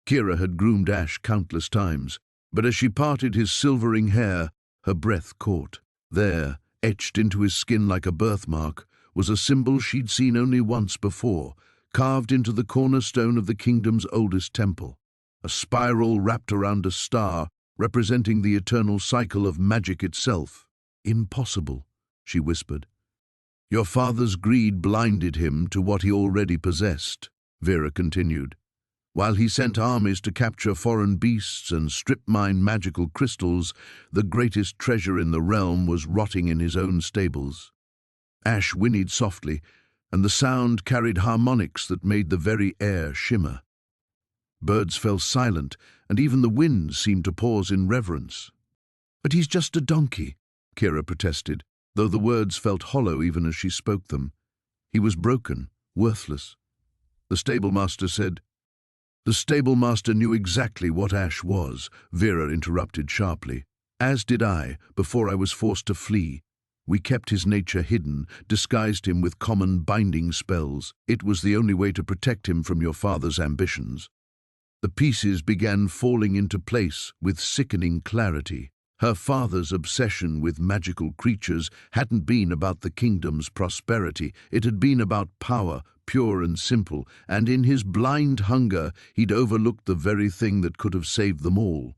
Kira had groomed Ash countless times, but as she parted his silvering hair, her breath caught. There, etched into his skin like a birthmark, was a symbol she'd seen only once before, carved into the cornerstone of the kingdom's oldest temple. A spiral wrapped around a star, representing the eternal cycle of magic itself. "Impossible," she whispered. "Your father's greed blinded him to what he already possessed," Vera continued. "While he sent armies to capture foreign beasts and strip-mine magical crystals, the greatest treasure in the realm was rotting in his own stables." Ash whinnied softly, and the sound carried harmonics that made the very air shimmer. Birds fell silent, and even the wind seemed to pause in reverence. "But he's just a donkey," Kira protested, though the words felt hollow even as she spoke them. "He was broken, worthless." The stablemaster said. "The stablemaster knew exactly what Ash was," Vera interrupted sharply. "As did I, before I was forced to flee. We kept his nature hidden, disguised him with common binding spells. It was the only way to protect him from your father's ambitions." The pieces began falling into place with sickening clarity. Her father's obsession with magical creatures hadn't been about the kingdom's prosperity. It had been about power, pure and simple, and in his blind hunger he'd overlooked the very thing that could have saved them all.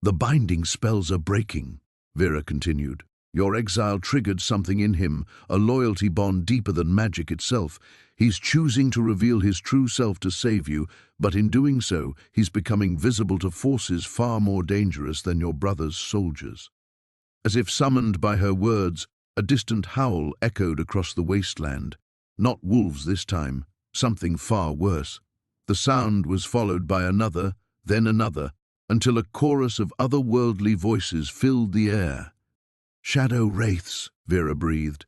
"The binding spells are breaking," Vera continued. "Your exile triggered something in him, a loyalty bond deeper than magic itself. He's choosing to reveal his true self to save you, but in doing so, he's becoming visible to forces far more dangerous than your brother's soldiers." As if summoned by her words, a distant howl echoed across the wasteland. Not wolves this time, something far worse. The sound was followed by another, then another, until a chorus of otherworldly voices filled the air. "Shadow wraiths," Vera breathed.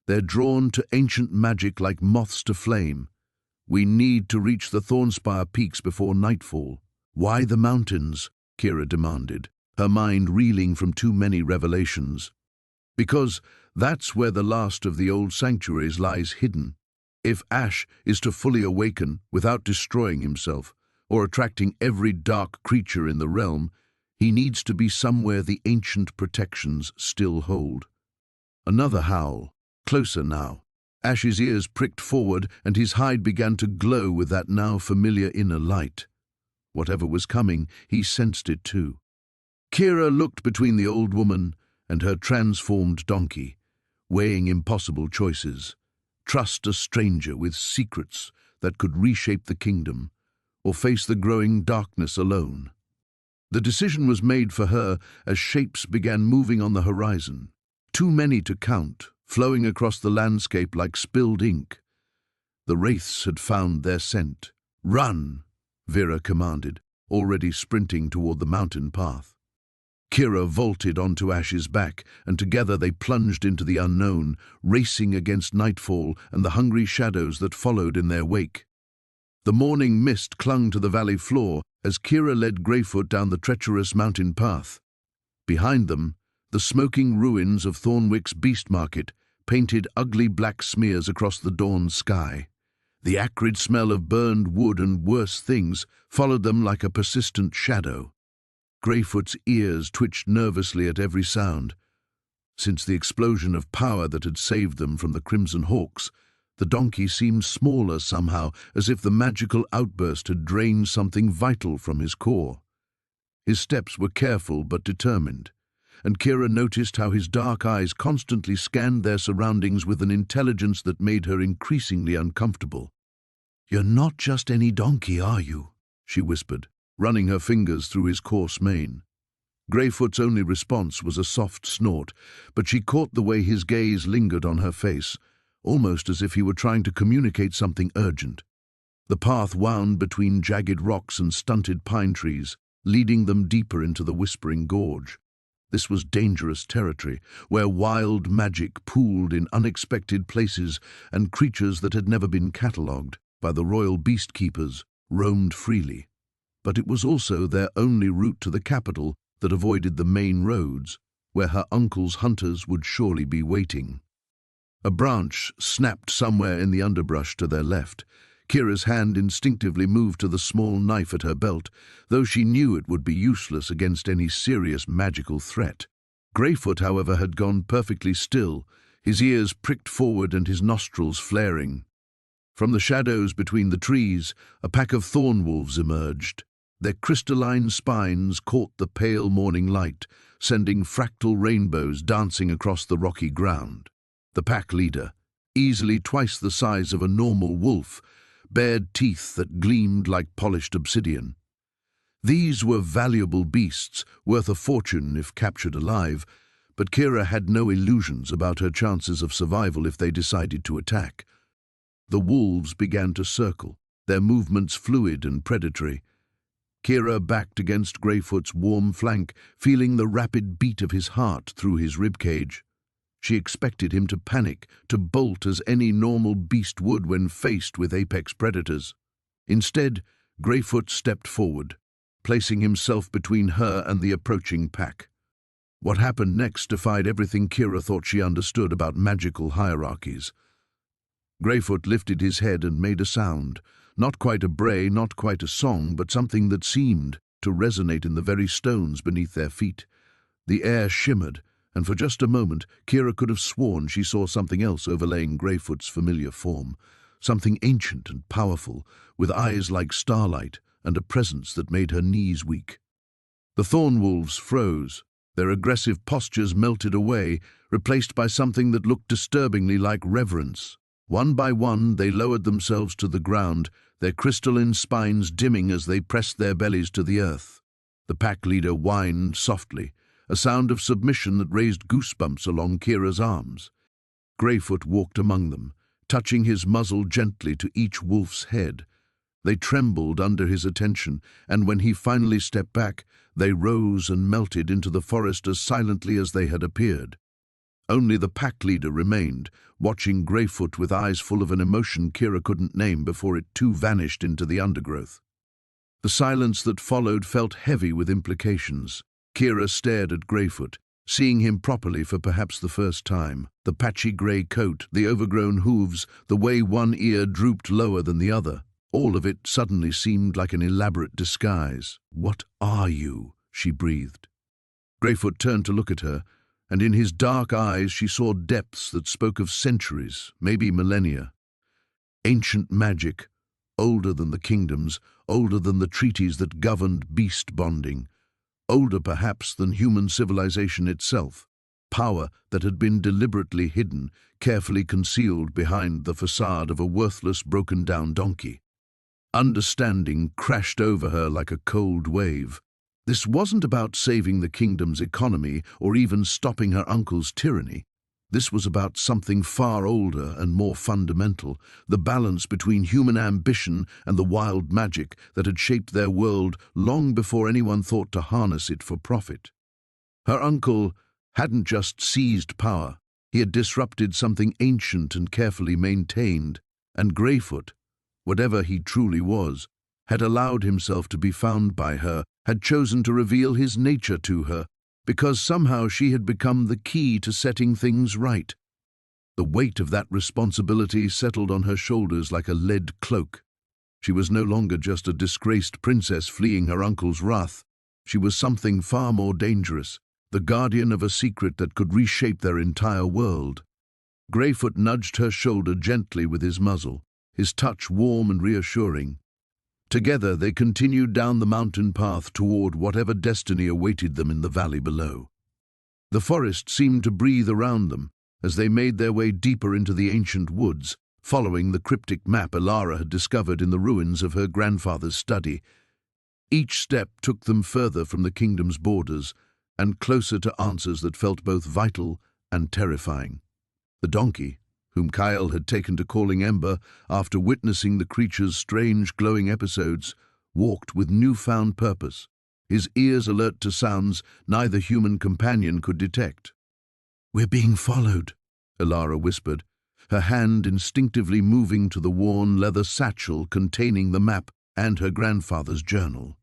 "They're drawn to ancient magic like moths to flame. We need to reach the Thornspire Peaks before nightfall." "Why the mountains?" Kira demanded, her mind reeling from too many revelations. "Because that's where the last of the old sanctuaries lies hidden. If Ash is to fully awaken without destroying himself, or attracting every dark creature in the realm, he needs to be somewhere the ancient protections still hold." Another howl, closer now. Ash's ears pricked forward, and his hide began to glow with that now familiar inner light. Whatever was coming, he sensed it too. Kira looked between the old woman and her transformed donkey, weighing impossible choices. Trust a stranger with secrets that could reshape the kingdom, or face the growing darkness alone. The decision was made for her as shapes began moving on the horizon. Too many to count, flowing across the landscape like spilled ink. The wraiths had found their scent. "Run," Vera commanded. already sprinting toward the mountain path. Kira vaulted onto Ash's back, and together they plunged into the unknown, racing against nightfall and the hungry shadows that followed in their wake. The morning mist clung to the valley floor as Kira led Greyfoot down the treacherous mountain path. Behind them, the smoking ruins of Thornwick's beast market painted ugly black smears across the dawn sky. The acrid smell of burned wood and worse things followed them like a persistent shadow. Greyfoot's ears twitched nervously at every sound. Since the explosion of power that had saved them from the Crimson Hawks, the donkey seemed smaller somehow, as if the magical outburst had drained something vital from his core. His steps were careful but determined, and Kira noticed how his dark eyes constantly scanned their surroundings with an intelligence that made her increasingly uncomfortable. "You're not just any donkey, are you?" she whispered, running her fingers through his coarse mane. Greyfoot's only response was a soft snort, but she caught the way his gaze lingered on her face, almost as if he were trying to communicate something urgent. The path wound between jagged rocks and stunted pine trees, leading them deeper into the Whispering Gorge. This was dangerous territory, where wild magic pooled in unexpected places and creatures that had never been catalogued by the royal beast keepers roamed freely. But it was also their only route to the capital that avoided the main roads, where her uncle's hunters would surely be waiting. A branch snapped somewhere in the underbrush to their left. Kira's hand instinctively moved to the small knife at her belt, though she knew it would be useless against any serious magical threat. Greyfoot, however, had gone perfectly still, his ears pricked forward and his nostrils flaring. From the shadows between the trees, a pack of thorn wolves emerged. Their crystalline spines caught the pale morning light, sending fractal rainbows dancing across the rocky ground. The pack leader, easily twice the size of a normal wolf, bared teeth that gleamed like polished obsidian. These were valuable beasts, worth a fortune if captured alive, but Kira had no illusions about her chances of survival if they decided to attack. The wolves began to circle, their movements fluid and predatory. Kira backed against Greyfoot's warm flank, feeling the rapid beat of his heart through his ribcage. She expected him to panic, to bolt as any normal beast would when faced with apex predators. Instead, Greyfoot stepped forward, placing himself between her and the approaching pack. What happened next defied everything Kira thought she understood about magical hierarchies. Greyfoot lifted his head and made a sound, not quite a bray, not quite a song, but something that seemed to resonate in the very stones beneath their feet. The air shimmered, and for just a moment Kira could have sworn she saw something else overlaying Greyfoot's familiar form, something ancient and powerful, with eyes like starlight and a presence that made her knees weak. The thorn wolves froze, their aggressive postures melted away, replaced by something that looked disturbingly like reverence. One by one, they lowered themselves to the ground, their crystalline spines dimming as they pressed their bellies to the earth. The pack leader whined softly, a sound of submission that raised goosebumps along Kira's arms. Greyfoot walked among them, touching his muzzle gently to each wolf's head. They trembled under his attention, and when he finally stepped back, they rose and melted into the forest as silently as they had appeared. Only the pack leader remained, watching Greyfoot with eyes full of an emotion Kira couldn't name before it too vanished into the undergrowth. The silence that followed felt heavy with implications. Kira stared at Greyfoot, seeing him properly for perhaps the first time. The patchy grey coat, the overgrown hooves, the way one ear drooped lower than the other. All of it suddenly seemed like an elaborate disguise. "What are you?" she breathed. Greyfoot turned to look at her, and in his dark eyes she saw depths that spoke of centuries, maybe millennia. Ancient magic, older than the kingdoms, older than the treaties that governed beast bonding, older perhaps than human civilization itself. Power that had been deliberately hidden, carefully concealed behind the facade of a worthless, broken-down donkey. Understanding crashed over her like a cold wave. This wasn't about saving the kingdom's economy or even stopping her uncle's tyranny. This was about something far older and more fundamental, the balance between human ambition and the wild magic that had shaped their world long before anyone thought to harness it for profit. Her uncle hadn't just seized power, he had disrupted something ancient and carefully maintained, and Greyfoot, whatever he truly was, had allowed himself to be found by her, had chosen to reveal his nature to her, because somehow she had become the key to setting things right. The weight of that responsibility settled on her shoulders like a lead cloak. She was no longer just a disgraced princess fleeing her uncle's wrath. She was something far more dangerous, the guardian of a secret that could reshape their entire world. Greyfoot nudged her shoulder gently with his muzzle, his touch warm and reassuring. Together they continued down the mountain path toward whatever destiny awaited them in the valley below. The forest seemed to breathe around them as they made their way deeper into the ancient woods, following the cryptic map Elara had discovered in the ruins of her grandfather's study. Each step took them further from the kingdom's borders and closer to answers that felt both vital and terrifying. The donkey, whom Kyle had taken to calling Ember after witnessing the creature's strange glowing episodes, walked with newfound purpose, his ears alert to sounds neither human companion could detect. "We're being followed," Elara whispered, her hand instinctively moving to the worn leather satchel containing the map and her grandfather's journal.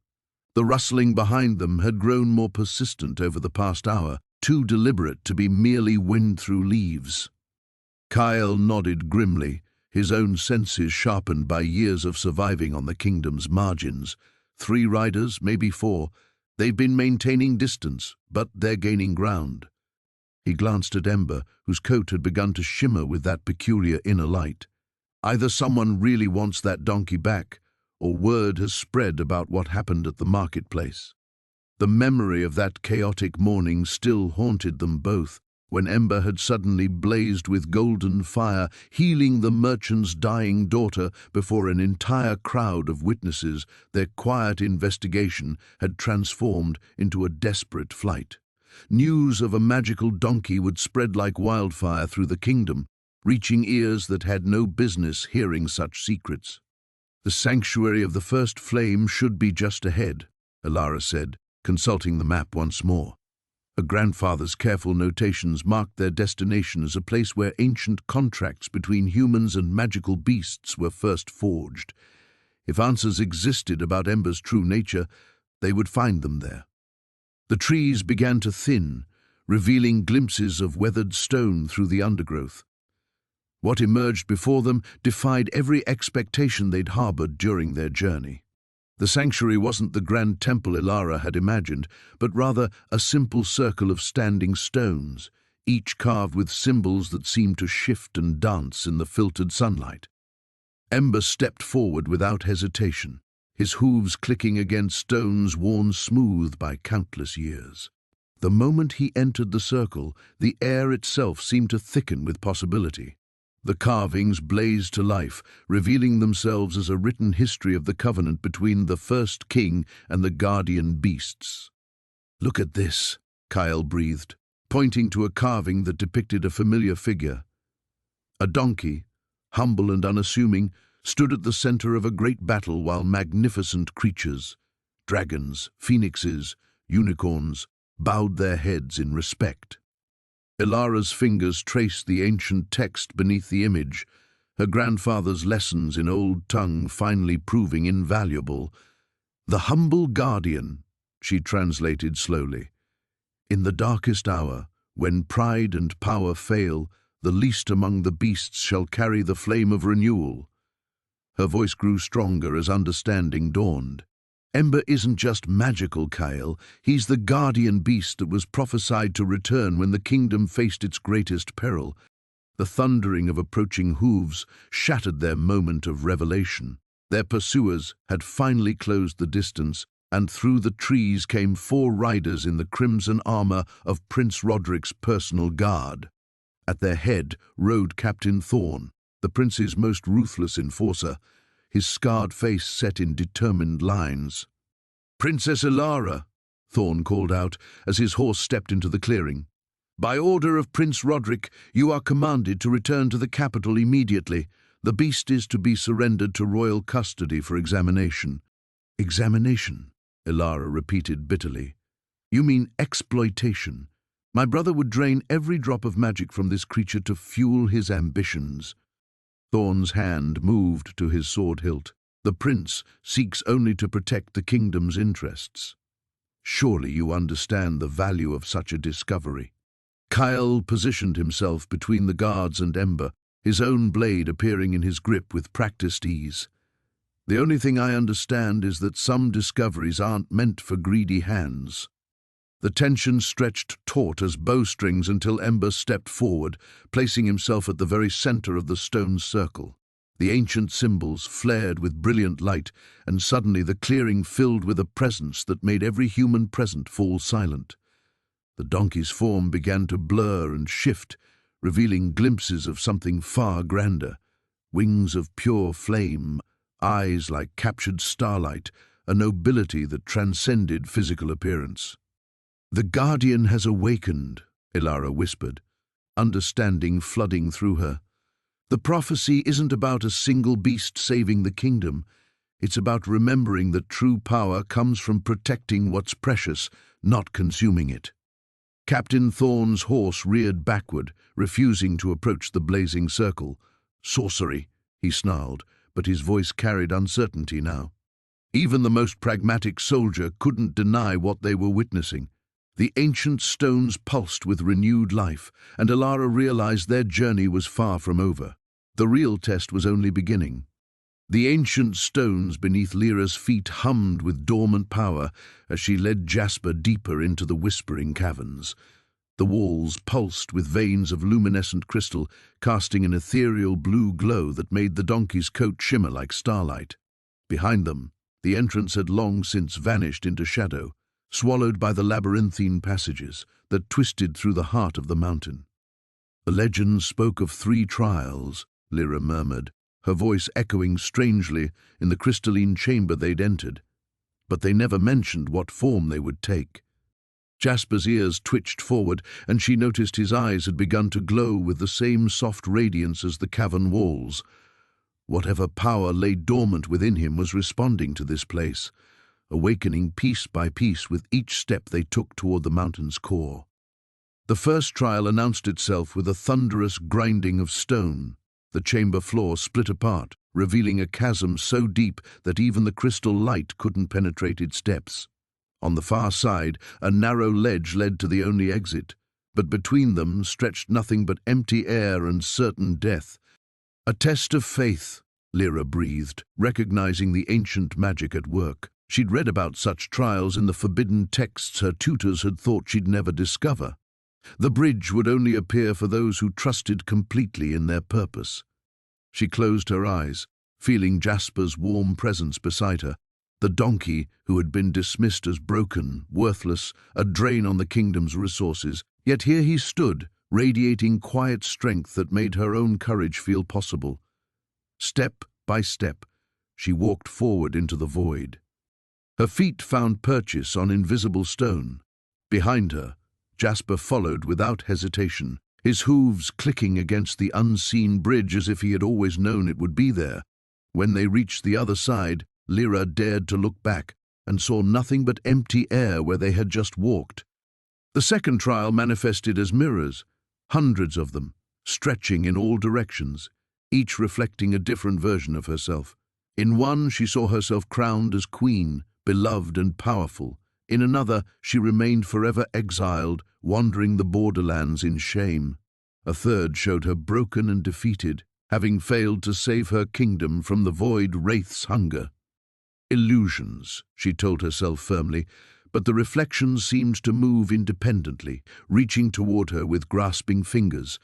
The rustling behind them had grown more persistent over the past hour, too deliberate to be merely wind through leaves. Kyle nodded grimly, his own senses sharpened by years of surviving on the kingdom's margins. 3 riders, maybe 4. They've been maintaining distance, but they're gaining ground. He glanced at Ember, whose coat had begun to shimmer with that peculiar inner light. Either someone really wants that donkey back, or word has spread about what happened at the marketplace. The memory of that chaotic morning still haunted them both, when Ember had suddenly blazed with golden fire, healing the merchant's dying daughter before an entire crowd of witnesses. Their quiet investigation had transformed into a desperate flight. News of a magical donkey would spread like wildfire through the kingdom, reaching ears that had no business hearing such secrets. "The sanctuary of the first flame should be just ahead," Elara said, consulting the map once more. Her grandfather's careful notations marked their destination as a place where ancient contracts between humans and magical beasts were first forged. If answers existed about Ember's true nature, they would find them there. The trees began to thin, revealing glimpses of weathered stone through the undergrowth. What emerged before them defied every expectation they'd harbored during their journey. The sanctuary wasn't the grand temple Elara had imagined, but rather a simple circle of standing stones, each carved with symbols that seemed to shift and dance in the filtered sunlight. Ember stepped forward without hesitation, his hooves clicking against stones worn smooth by countless years. The moment he entered the circle, the air itself seemed to thicken with possibility. The carvings blazed to life, revealing themselves as a written history of the covenant between the first king and the guardian beasts. "Look at this," Kyle breathed, pointing to a carving that depicted a familiar figure. A donkey, humble and unassuming, stood at the center of a great battle while magnificent creatures, dragons, phoenixes, unicorns, bowed their heads in respect. Elara's fingers traced the ancient text beneath the image, her grandfather's lessons in old tongue finally proving invaluable. "The humble guardian," she translated slowly. "In the darkest hour, when pride and power fail, the least among the beasts shall carry the flame of renewal." Her voice grew stronger as understanding dawned. "Ember isn't just magical, Kyle. He's the guardian beast that was prophesied to return when the kingdom faced its greatest peril." The thundering of approaching hooves shattered their moment of revelation. Their pursuers had finally closed the distance, and through the trees came 4 riders in the crimson armor of Prince Roderick's personal guard. At their head rode Captain Thorn, the prince's most ruthless enforcer, his scarred face set in determined lines. "Princess Elara," Thorn called out as his horse stepped into the clearing. By order of Prince Roderick, you are commanded to return to the capital immediately. The beast is to be surrendered to royal custody for examination. Examination, Ilara repeated bitterly. You mean exploitation. My brother would drain every drop of magic from this creature to fuel his ambitions. Thorn's hand moved to his sword hilt. The prince seeks only to protect the kingdom's interests. Surely you understand the value of such a discovery. Kyle positioned himself between the guards and Ember, his own blade appearing in his grip with practiced ease. The only thing I understand is that some discoveries aren't meant for greedy hands. The tension stretched taut as bowstrings until Ember stepped forward, placing himself at the very center of the stone circle. The ancient symbols flared with brilliant light, and suddenly the clearing filled with a presence that made every human present fall silent. The donkey's form began to blur and shift, revealing glimpses of something far grander. Wings of pure flame, eyes like captured starlight, a nobility that transcended physical appearance. The Guardian has awakened, Ilara whispered, understanding flooding through her. The prophecy isn't about a single beast saving the kingdom. It's about remembering that true power comes from protecting what's precious, not consuming it. Captain Thorn's horse reared backward, refusing to approach the blazing circle. Sorcery, he snarled, but his voice carried uncertainty now. Even the most pragmatic soldier couldn't deny what they were witnessing. The ancient stones pulsed with renewed life, and Ilara realized their journey was far from over. The real test was only beginning. The ancient stones beneath Lyra's feet hummed with dormant power as she led Jasper deeper into the whispering caverns. The walls pulsed with veins of luminescent crystal, casting an ethereal blue glow that made the donkey's coat shimmer like starlight. Behind them, the entrance had long since vanished into shadow, swallowed by the labyrinthine passages that twisted through the heart of the mountain. The legends spoke of 3 trials, Lyra murmured, her voice echoing strangely in the crystalline chamber they'd entered, but they never mentioned what form they would take. Jasper's ears twitched forward, and she noticed his eyes had begun to glow with the same soft radiance as the cavern walls. Whatever power lay dormant within him was responding to this place, awakening piece by piece with each step they took toward the mountain's core. The first trial announced itself with a thunderous grinding of stone. The chamber floor split apart, revealing a chasm so deep that even the crystal light couldn't penetrate its depths. On the far side, a narrow ledge led to the only exit, but between them stretched nothing but empty air and certain death. A test of faith, Lyra breathed, recognizing the ancient magic at work. She'd read about such trials in the forbidden texts her tutors had thought she'd never discover. The bridge would only appear for those who trusted completely in their purpose. She closed her eyes, feeling Jasper's warm presence beside her, the donkey who had been dismissed as broken, worthless, a drain on the kingdom's resources. Yet here he stood, radiating quiet strength that made her own courage feel possible. Step by step, she walked forward into the void. Her feet found purchase on invisible stone. Behind her, Jasper followed without hesitation, his hooves clicking against the unseen bridge as if he had always known it would be there. When they reached the other side, Lyra dared to look back and saw nothing but empty air where they had just walked. The second trial manifested as mirrors, hundreds of them, stretching in all directions, each reflecting a different version of herself. In one, she saw herself crowned as queen, beloved and powerful. In another, she remained forever exiled, wandering the borderlands in shame. A third showed her broken and defeated, having failed to save her kingdom from the void wraith's hunger. Illusions, she told herself firmly, but the reflections seemed to move independently, reaching toward her with grasping fingers.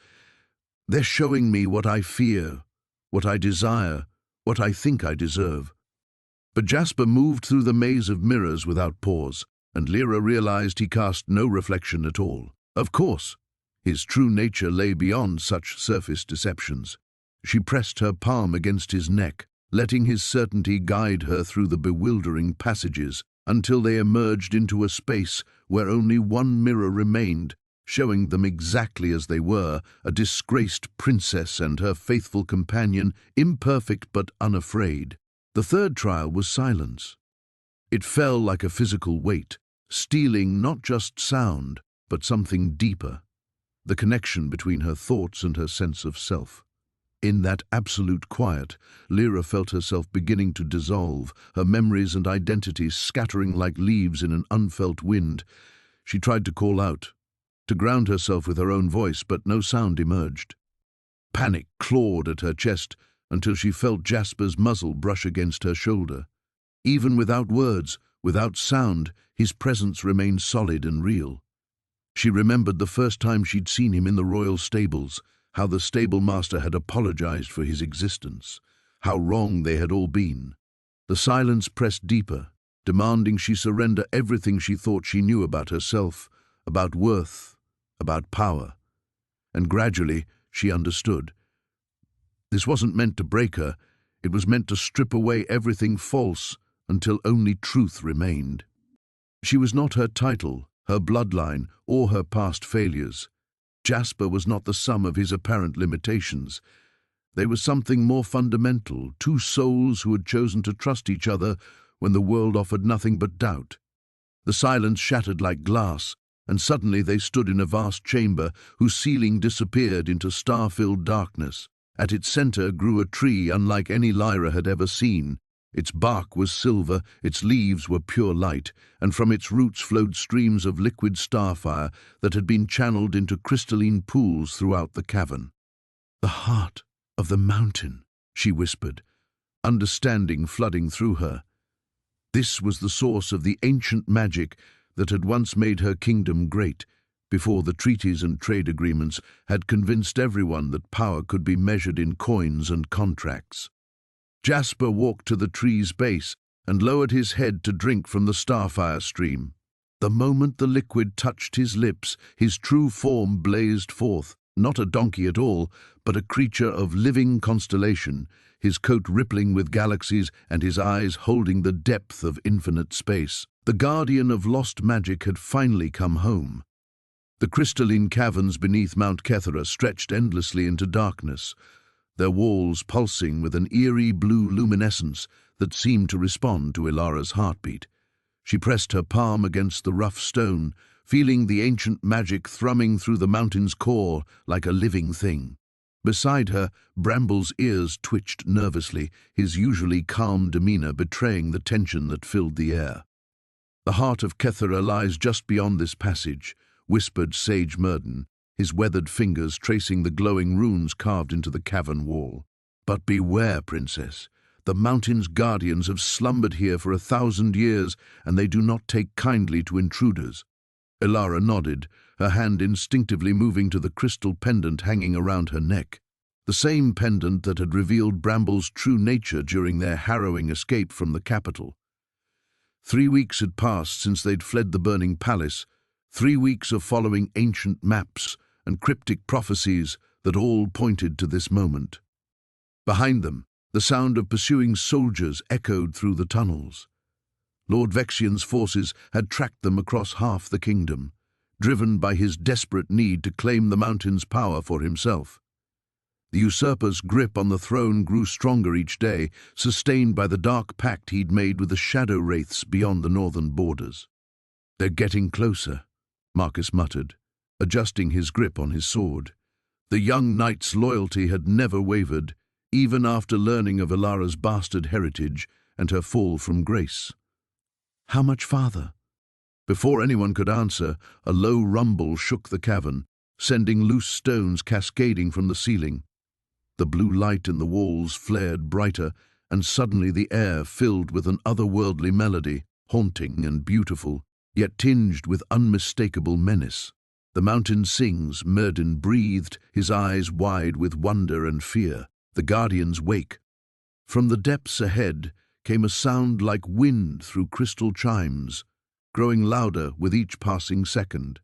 They're showing me what I fear, what I desire, what I think I deserve. But Jasper moved through the maze of mirrors without pause, and Lyra realized he cast no reflection at all. Of course, his true nature lay beyond such surface deceptions. She pressed her palm against his neck, letting his certainty guide her through the bewildering passages until they emerged into a space where only one mirror remained, showing them exactly as they were, a disgraced princess and her faithful companion, imperfect but unafraid. The third trial was silence. It fell like a physical weight, stealing not just sound, but something deeper, the connection between her thoughts and her sense of self. In that absolute quiet, Lyra felt herself beginning to dissolve, her memories and identities scattering like leaves in an unfelt wind. She tried to call out, to ground herself with her own voice, but no sound emerged. Panic clawed at her chest until she felt Jasper's muzzle brush against her shoulder. Even without words, without sound, his presence remained solid and real. She remembered the first time she'd seen him in the royal stables, how the stable master had apologized for his existence, how wrong they had all been. The silence pressed deeper, demanding she surrender everything she thought she knew about herself, about worth, about power. And gradually, she understood. This wasn't meant to break her, it was meant to strip away everything false until only truth remained. She was not her title, her bloodline, or her past failures. Jasper was not the sum of his apparent limitations. They were something more fundamental, two souls who had chosen to trust each other when the world offered nothing but doubt. The silence shattered like glass, and suddenly they stood in a vast chamber whose ceiling disappeared into star-filled darkness. At its center grew a tree unlike any Lyra had ever seen. Its bark was silver, its leaves were pure light, and from its roots flowed streams of liquid starfire that had been channeled into crystalline pools throughout the cavern. "The heart of the mountain," she whispered, understanding flooding through her. This was the source of the ancient magic that had once made her kingdom great, before the treaties and trade agreements had convinced everyone that power could be measured in coins and contracts. Jasper walked to the tree's base and lowered his head to drink from the starfire stream. The moment the liquid touched his lips, his true form blazed forth, not a donkey at all, but a creature of living constellation, his coat rippling with galaxies and his eyes holding the depth of infinite space. The guardian of lost magic had finally come home. The crystalline caverns beneath Mount Kethera stretched endlessly into darkness, their walls pulsing with an eerie blue luminescence that seemed to respond to Ilara's heartbeat. She pressed her palm against the rough stone, feeling the ancient magic thrumming through the mountain's core like a living thing. Beside her, Bramble's ears twitched nervously, his usually calm demeanor betraying the tension that filled the air. "The heart of Kethera lies just beyond this passage," whispered Sage Murden, his weathered fingers tracing the glowing runes carved into the cavern wall. "But beware, princess. The mountain's guardians have slumbered here for 1,000 years, and they do not take kindly to intruders." Ilara nodded, her hand instinctively moving to the crystal pendant hanging around her neck. The same pendant that had revealed Bramble's true nature during their harrowing escape from the capital. 3 weeks had passed since they'd fled the burning palace, 3 weeks of following ancient maps and cryptic prophecies that all pointed to this moment. Behind them, the sound of pursuing soldiers echoed through the tunnels. Lord Vexian's forces had tracked them across half the kingdom, driven by his desperate need to claim the mountain's power for himself. The usurper's grip on the throne grew stronger each day, sustained by the dark pact he'd made with the shadow wraiths beyond the northern borders. "They're getting closer," Marcus muttered, adjusting his grip on his sword. The young knight's loyalty had never wavered, even after learning of Ilara's bastard heritage and her fall from grace. "How much farther?" Before anyone could answer, a low rumble shook the cavern, sending loose stones cascading from the ceiling. The blue light in the walls flared brighter, and suddenly the air filled with an otherworldly melody, haunting and beautiful, yet tinged with unmistakable menace. "The mountain sings," Myrddin breathed, his eyes wide with wonder and fear. The guardians wake. From the depths ahead came a sound like wind through crystal chimes, growing louder with each passing second.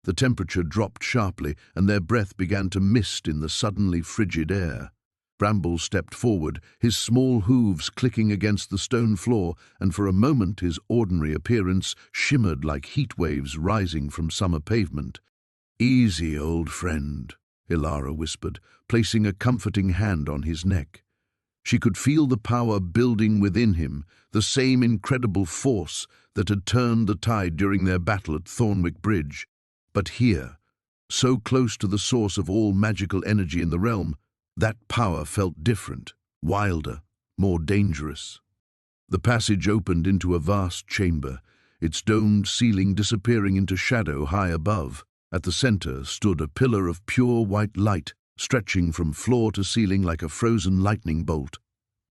The temperature dropped sharply, and their breath began to mist in the suddenly frigid air. Bramble stepped forward, his small hooves clicking against the stone floor, and for a moment his ordinary appearance shimmered like heat waves rising from summer pavement. "Easy, old friend," Ilara whispered, placing a comforting hand on his neck. She could feel the power building within him, the same incredible force that had turned the tide during their battle at Thornwick Bridge. But here, so close to the source of all magical energy in the realm, that power felt different, wilder, more dangerous. The passage opened into a vast chamber, its domed ceiling disappearing into shadow high above. At the center stood a pillar of pure white light, stretching from floor to ceiling like a frozen lightning bolt.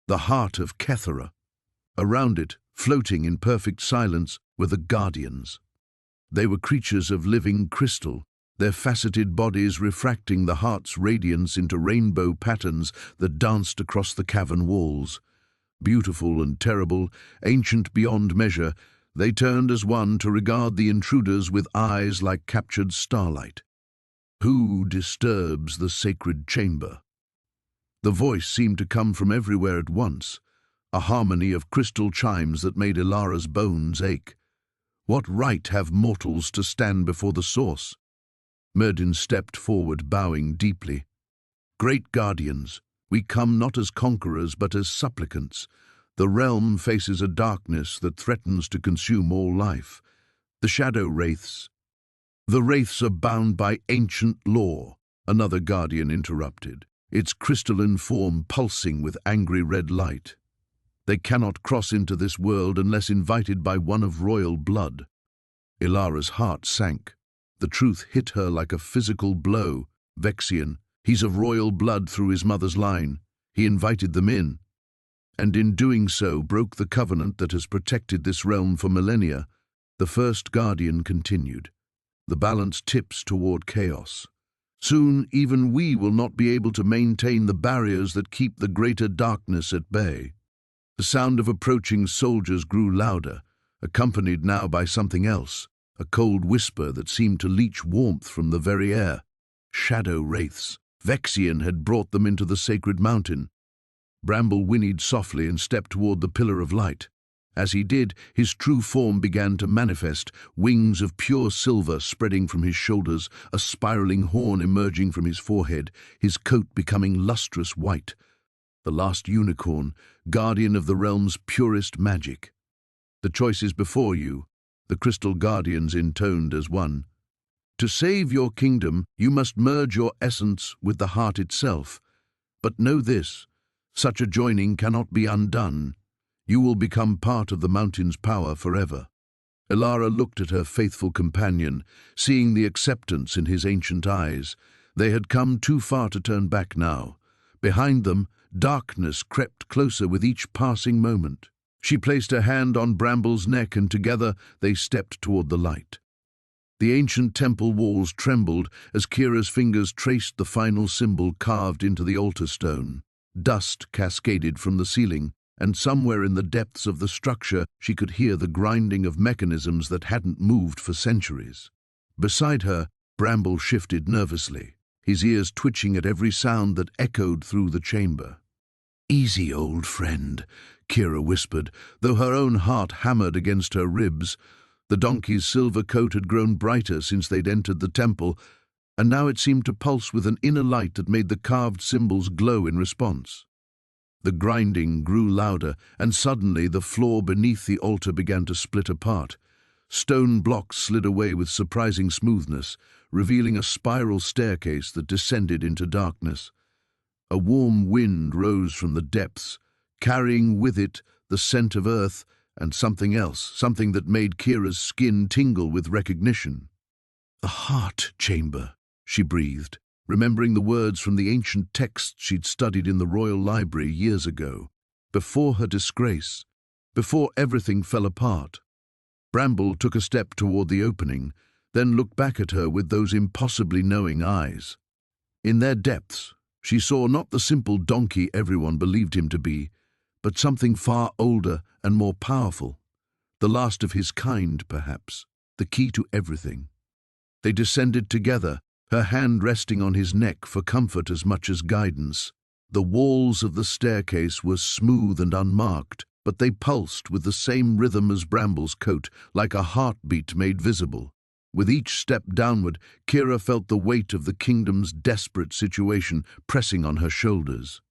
The heart of Kethera. Around it, floating in perfect silence, were the Guardians. They were creatures of living crystal, their faceted bodies refracting the heart's radiance into rainbow patterns that danced across the cavern walls. Beautiful and terrible, ancient beyond measure, they turned as one to regard the intruders with eyes like captured starlight. "Who disturbs the sacred chamber?" The voice seemed to come from everywhere at once, a harmony of crystal chimes that made Ilara's bones ache. What right have mortals to stand before the source? Myrddin stepped forward, bowing deeply. "Great Guardians, we come not as conquerors but as supplicants. The realm faces a darkness that threatens to consume all life. The shadow wraiths. The wraiths are bound by ancient law," another Guardian interrupted, its crystalline form pulsing with angry red light. "They cannot cross into this world unless invited by one of royal blood." Ilara's heart sank. The truth hit her like a physical blow. "Vexian, he's of royal blood through his mother's line. He invited them in, and in doing so broke the covenant that has protected this realm for millennia." The first Guardian continued. "The balance tips toward chaos. Soon even we will not be able to maintain the barriers that keep the greater darkness at bay." The sound of approaching soldiers grew louder, accompanied now by something else, a cold whisper that seemed to leach warmth from the very air. Shadow wraiths. Vexian had brought them into the sacred mountain. Bramble whinnied softly and stepped toward the pillar of light. As he did, his true form began to manifest, wings of pure silver spreading from his shoulders, a spiraling horn emerging from his forehead, his coat becoming lustrous white. The last unicorn, guardian of the realm's purest magic. "The choice is before you," the crystal guardians intoned as one. "To save your kingdom, you must merge your essence with the heart itself. But know this, such a joining cannot be undone. You will become part of the mountain's power forever." Ilara looked at her faithful companion, seeing the acceptance in his ancient eyes. They had come too far to turn back now. Behind them, darkness crept closer with each passing moment. She placed her hand on Bramble's neck, and together they stepped toward the light. The ancient temple walls trembled as Kira's fingers traced the final symbol carved into the altar stone. Dust cascaded from the ceiling, and somewhere in the depths of the structure she could hear the grinding of mechanisms that hadn't moved for centuries. Beside her, Bramble shifted nervously, his ears twitching at every sound that echoed through the chamber. "Easy, old friend," Kira whispered, though her own heart hammered against her ribs. The donkey's silver coat had grown brighter since they'd entered the temple, and now it seemed to pulse with an inner light that made the carved symbols glow in response. The grinding grew louder, and suddenly the floor beneath the altar began to split apart. Stone blocks slid away with surprising smoothness, revealing a spiral staircase that descended into darkness. A warm wind rose from the depths, carrying with it the scent of earth and something else, something that made Kira's skin tingle with recognition. "The heart chamber," she breathed, remembering the words from the ancient texts she'd studied in the Royal Library years ago, before her disgrace, before everything fell apart. Bramble took a step toward the opening, then looked back at her with those impossibly knowing eyes. In their depths, she saw not the simple donkey everyone believed him to be, but something far older and more powerful, the last of his kind, perhaps, the key to everything. They descended together, her hand resting on his neck for comfort as much as guidance. The walls of the staircase were smooth and unmarked, but they pulsed with the same rhythm as Bramble's coat, like a heartbeat made visible. With each step downward, Kira felt the weight of the kingdom's desperate situation pressing on her shoulders.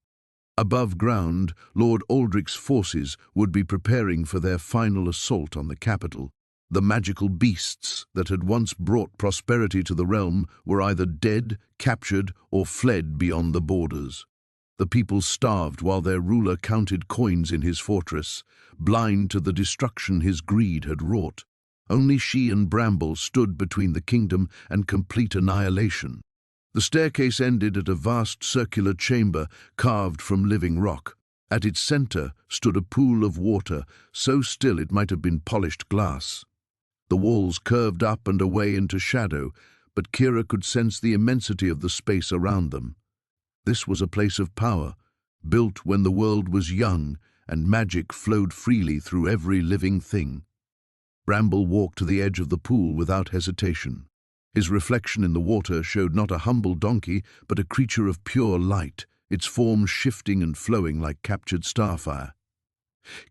Above ground, Lord Aldrich's forces would be preparing for their final assault on the capital. The magical beasts that had once brought prosperity to the realm were either dead, captured, or fled beyond the borders. The people starved while their ruler counted coins in his fortress, blind to the destruction his greed had wrought. Only she and Bramble stood between the kingdom and complete annihilation. The staircase ended at a vast circular chamber carved from living rock. At its center stood a pool of water, so still it might have been polished glass. The walls curved up and away into shadow, but Kira could sense the immensity of the space around them. This was a place of power, built when the world was young and magic flowed freely through every living thing. Bramble walked to the edge of the pool without hesitation. His reflection in the water showed not a humble donkey, but a creature of pure light, its form shifting and flowing like captured starfire.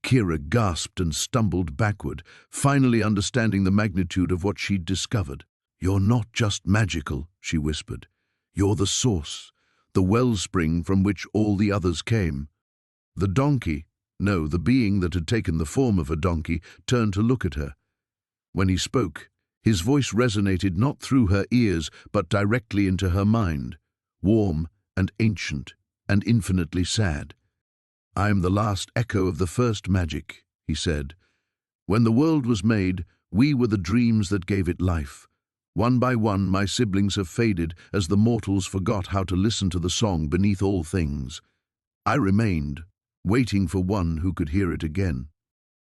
Kira gasped and stumbled backward, finally understanding the magnitude of what she'd discovered. "You're not just magical," she whispered. "You're the source, the wellspring from which all the others came." The donkey, no, the being that had taken the form of a donkey, turned to look at her. When he spoke, his voice resonated not through her ears, but directly into her mind, warm and ancient and infinitely sad. "I am the last echo of the first magic," he said. "When the world was made, we were the dreams that gave it life. One by one, my siblings have faded as the mortals forgot how to listen to the song beneath all things. I remained, waiting for one who could hear it again."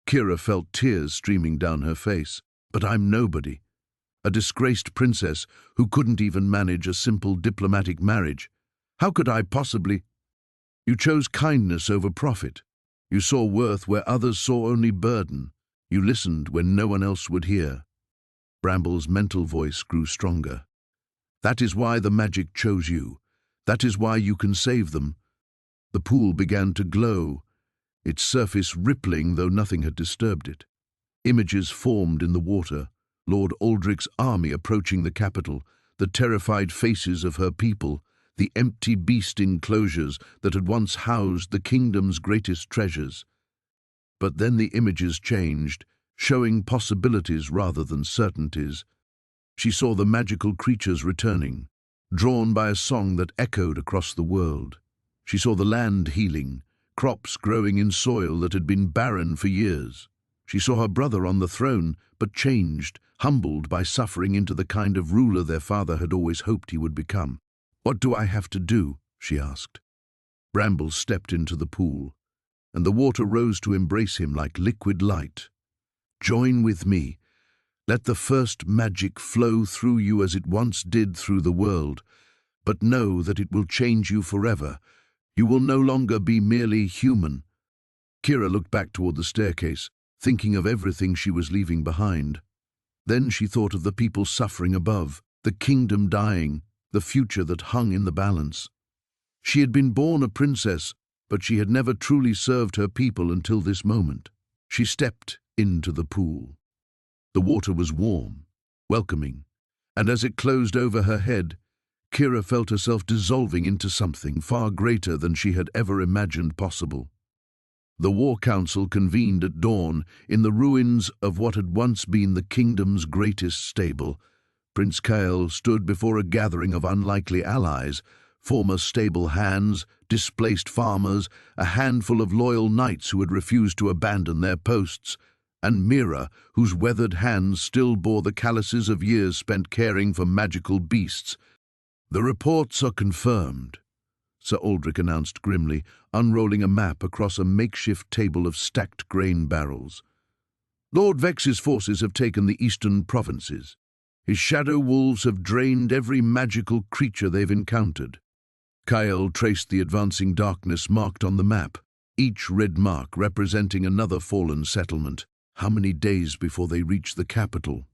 Kira felt tears streaming down her face. "But I'm nobody. A disgraced princess who couldn't even manage a simple diplomatic marriage. How could I possibly—" "You chose kindness over profit. You saw worth where others saw only burden. You listened when no one else would hear." Bramble's mental voice grew stronger. "That is why the magic chose you. That is why you can save them." The pool began to glow, its surface rippling though nothing had disturbed it. Images formed in the water, Lord Aldrich's army approaching the capital, the terrified faces of her people, the empty beast enclosures that had once housed the kingdom's greatest treasures. But then the images changed, showing possibilities rather than certainties. She saw the magical creatures returning, drawn by a song that echoed across the world. She saw the land healing, crops growing in soil that had been barren for years. She saw her brother on the throne, but changed, humbled by suffering into the kind of ruler their father had always hoped he would become. "What do I have to do?" she asked. Bramble stepped into the pool, and the water rose to embrace him like liquid light. "Join with me. Let the first magic flow through you as it once did through the world, but know that it will change you forever. You will no longer be merely human." Kira looked back toward the staircase, thinking of everything she was leaving behind. Then she thought of the people suffering above, the kingdom dying, the future that hung in the balance. She had been born a princess, but she had never truly served her people until this moment. She stepped into the pool. The water was warm, welcoming, and as it closed over her head, Kira felt herself dissolving into something far greater than she had ever imagined possible. The war council convened at dawn in the ruins of what had once been the kingdom's greatest stable. Prince Kael stood before a gathering of unlikely allies, former stable hands, displaced farmers, a handful of loyal knights who had refused to abandon their posts, and Mira, whose weathered hands still bore the calluses of years spent caring for magical beasts. "The reports are confirmed," Sir Aldrich announced grimly, unrolling a map across a makeshift table of stacked grain barrels. "Lord Vex's forces have taken the eastern provinces. His shadow wolves have drained every magical creature they've encountered." Kael traced the advancing darkness marked on the map, each red mark representing another fallen settlement. How many days before they reach the capital?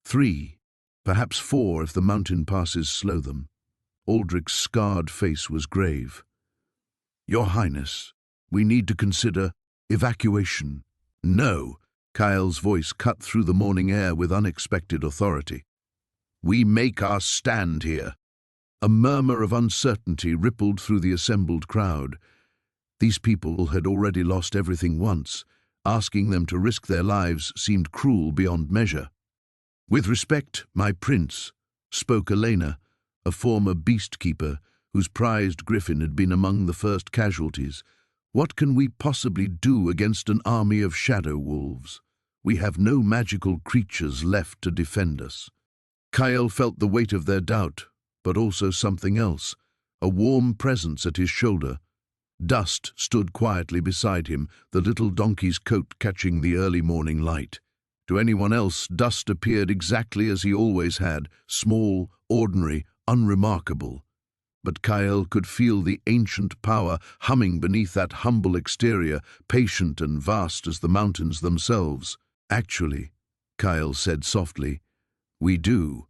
3, perhaps 4 if the mountain passes slow them. Aldrich's scarred face was grave. "Your Highness, we need to consider evacuation." "No, Kyle's voice cut through the morning air with unexpected authority. "We make our stand here." A murmur of uncertainty rippled through the assembled crowd. These people had already lost everything once. Asking them to risk their lives seemed cruel beyond measure. "With respect, my prince," spoke Elena, a former beast-keeper whose prized griffin had been among the first casualties. "What can we possibly do against an army of shadow wolves? We have no magical creatures left to defend us." Kyle felt the weight of their doubt, but also something else, a warm presence at his shoulder. Dust stood quietly beside him, the little donkey's coat catching the early morning light. To anyone else, Dust appeared exactly as he always had, small, ordinary, unremarkable. But Kyle could feel the ancient power humming beneath that humble exterior, patient and vast as the mountains themselves. "Actually," Kyle said softly, "we do."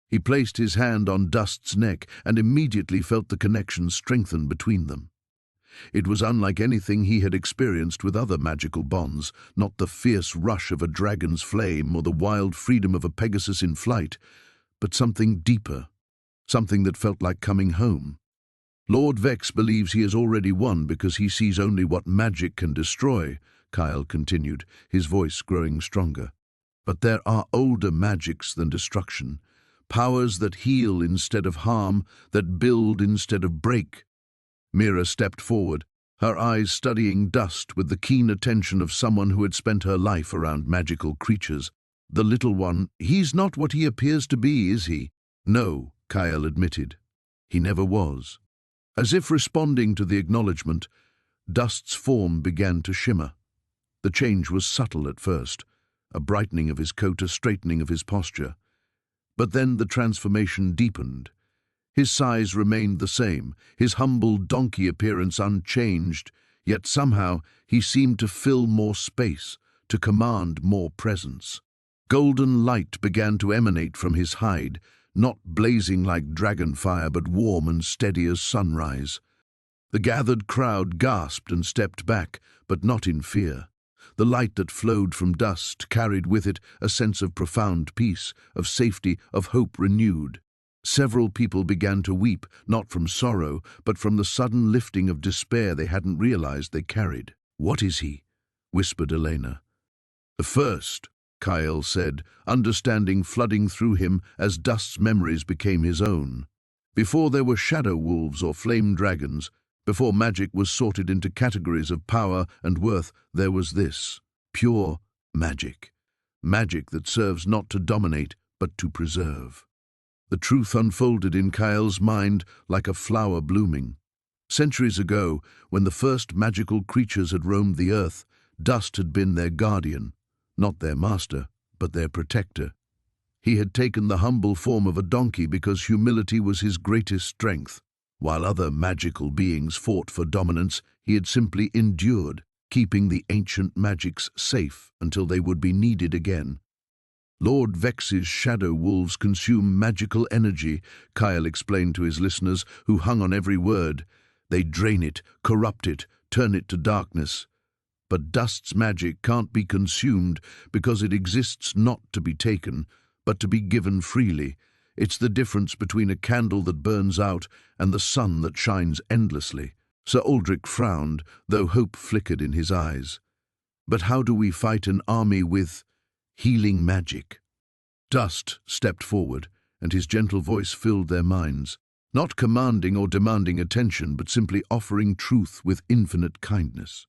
He placed his hand on Dust's neck and immediately felt the connection strengthen between them. It was unlike anything he had experienced with other magical bonds, not the fierce rush of a dragon's flame or the wild freedom of a Pegasus in flight, but something deeper, something that felt like coming home. "Lord Vex believes he has already won because he sees only what magic can destroy," Kyle continued, his voice growing stronger. "But there are older magics than destruction, powers that heal instead of harm, that build instead of break." Mira stepped forward, her eyes studying Dust with the keen attention of someone who had spent her life around magical creatures. "The little one, he's not what he appears to be, is he?" "No," Kyle admitted. "He never was." As if responding to the acknowledgement, Dust's form began to shimmer. The change was subtle at first, a brightening of his coat, a straightening of his posture. But then the transformation deepened. His size remained the same, his humble donkey appearance unchanged, yet somehow he seemed to fill more space, to command more presence. Golden light began to emanate from his hide, not blazing like dragon fire, but warm and steady as sunrise. The gathered crowd gasped and stepped back, but not in fear. The light that flowed from Dust carried with it a sense of profound peace, of safety, of hope renewed. Several people began to weep, not from sorrow, but from the sudden lifting of despair they hadn't realized they carried. "What is he?" whispered Elena. "The first," Kyle said, understanding flooding through him as Dust's memories became his own. "Before there were shadow wolves or flame dragons, before magic was sorted into categories of power and worth, there was this, pure magic. Magic that serves not to dominate, but to preserve." The truth unfolded in Kyle's mind like a flower blooming. Centuries ago, when the first magical creatures had roamed the earth, Dust had been their guardian, not their master, but their protector. He had taken the humble form of a donkey because humility was his greatest strength. While other magical beings fought for dominance, he had simply endured, keeping the ancient magics safe until they would be needed again. "Lord Vex's shadow wolves consume magical energy," Kyle explained to his listeners, who hung on every word. "They drain it, corrupt it, turn it to darkness. But Dust's magic can't be consumed because it exists not to be taken, but to be given freely. It's the difference between a candle that burns out and the sun that shines endlessly." Sir Aldrich frowned, though hope flickered in his eyes. "But how do we fight an army with healing magic?" Dust stepped forward, and his gentle voice filled their minds, not commanding or demanding attention, but simply offering truth with infinite kindness.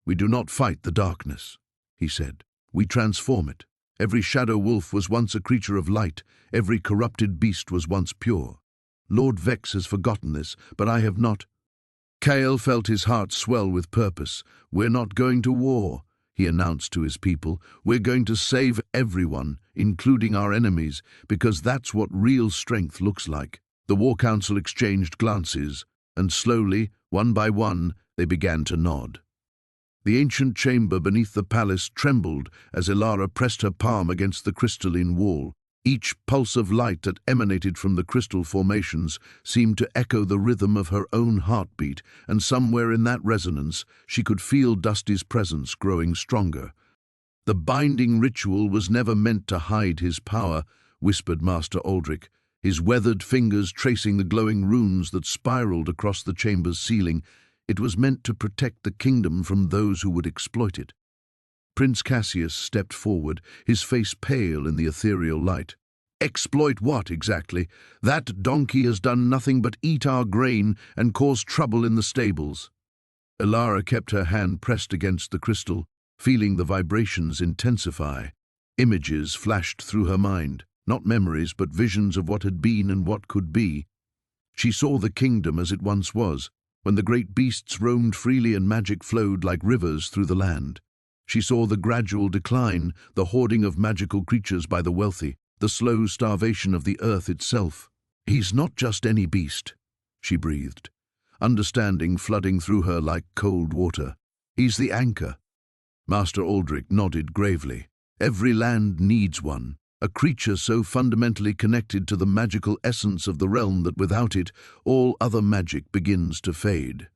"We do not fight the darkness," he said. "We transform it. Every shadow wolf was once a creature of light. Every corrupted beast was once pure. Lord Vex has forgotten this, but I have not." Kale felt his heart swell with purpose. "We're not going to war," he announced to his people. "We're going to save everyone, including our enemies, because that's what real strength looks like." The War Council exchanged glances, and slowly, one by one, they began to nod. The ancient chamber beneath the palace trembled as Elara pressed her palm against the crystalline wall. Each pulse of light that emanated from the crystal formations seemed to echo the rhythm of her own heartbeat, and somewhere in that resonance she could feel Dusty's presence growing stronger. The binding ritual was never meant to hide his power, whispered Master Aldrich, his weathered fingers tracing the glowing runes that spiraled across the chamber's ceiling. It was meant to protect the kingdom from those who would exploit it. Prince Cassius stepped forward, his face pale in the ethereal light. Exploit what, exactly? That donkey has done nothing but eat our grain and cause trouble in the stables. Elara kept her hand pressed against the crystal, feeling the vibrations intensify. Images flashed through her mind, not memories but visions of what had been and what could be. She saw the kingdom as it once was, when the great beasts roamed freely and magic flowed like rivers through the land. She saw the gradual decline, the hoarding of magical creatures by the wealthy, the slow starvation of the earth itself. He's not just any beast, she breathed, understanding flooding through her like cold water. He's the anchor. Master Aldrich nodded gravely. Every land needs one, a creature so fundamentally connected to the magical essence of the realm that without it, all other magic begins to fade.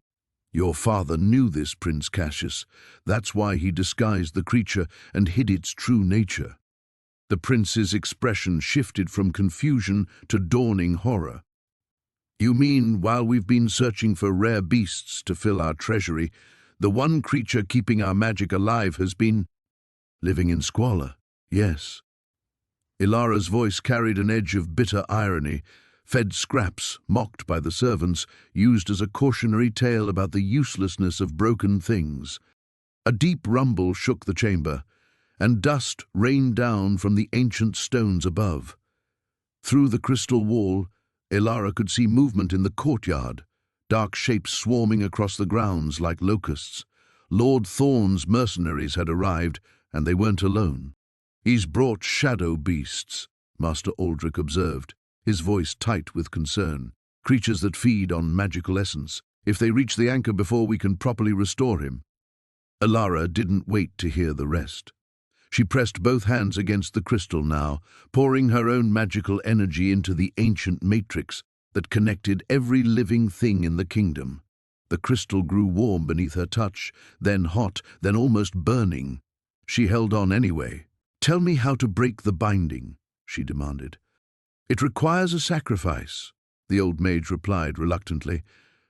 Your father knew this, Prince Cassius. That's why he disguised the creature and hid its true nature. The prince's expression shifted from confusion to dawning horror. You mean, while we've been searching for rare beasts to fill our treasury, the one creature keeping our magic alive has been living in squalor? Yes. Ilara's voice carried an edge of bitter irony, fed scraps, mocked by the servants, used as a cautionary tale about the uselessness of broken things. A deep rumble shook the chamber, and dust rained down from the ancient stones above. Through the crystal wall, Ilara could see movement in the courtyard, dark shapes swarming across the grounds like locusts. Lord Thorn's mercenaries had arrived, and they weren't alone. He's brought shadow beasts, Master Aldrich observed, his voice tight with concern. Creatures that feed on magical essence. If they reach the anchor before we can properly restore him. Ilara didn't wait to hear the rest. She pressed both hands against the crystal now, pouring her own magical energy into the ancient matrix that connected every living thing in the kingdom. The crystal grew warm beneath her touch, then hot, then almost burning. She held on anyway. Tell me how to break the binding, she demanded. It requires a sacrifice, the old mage replied reluctantly.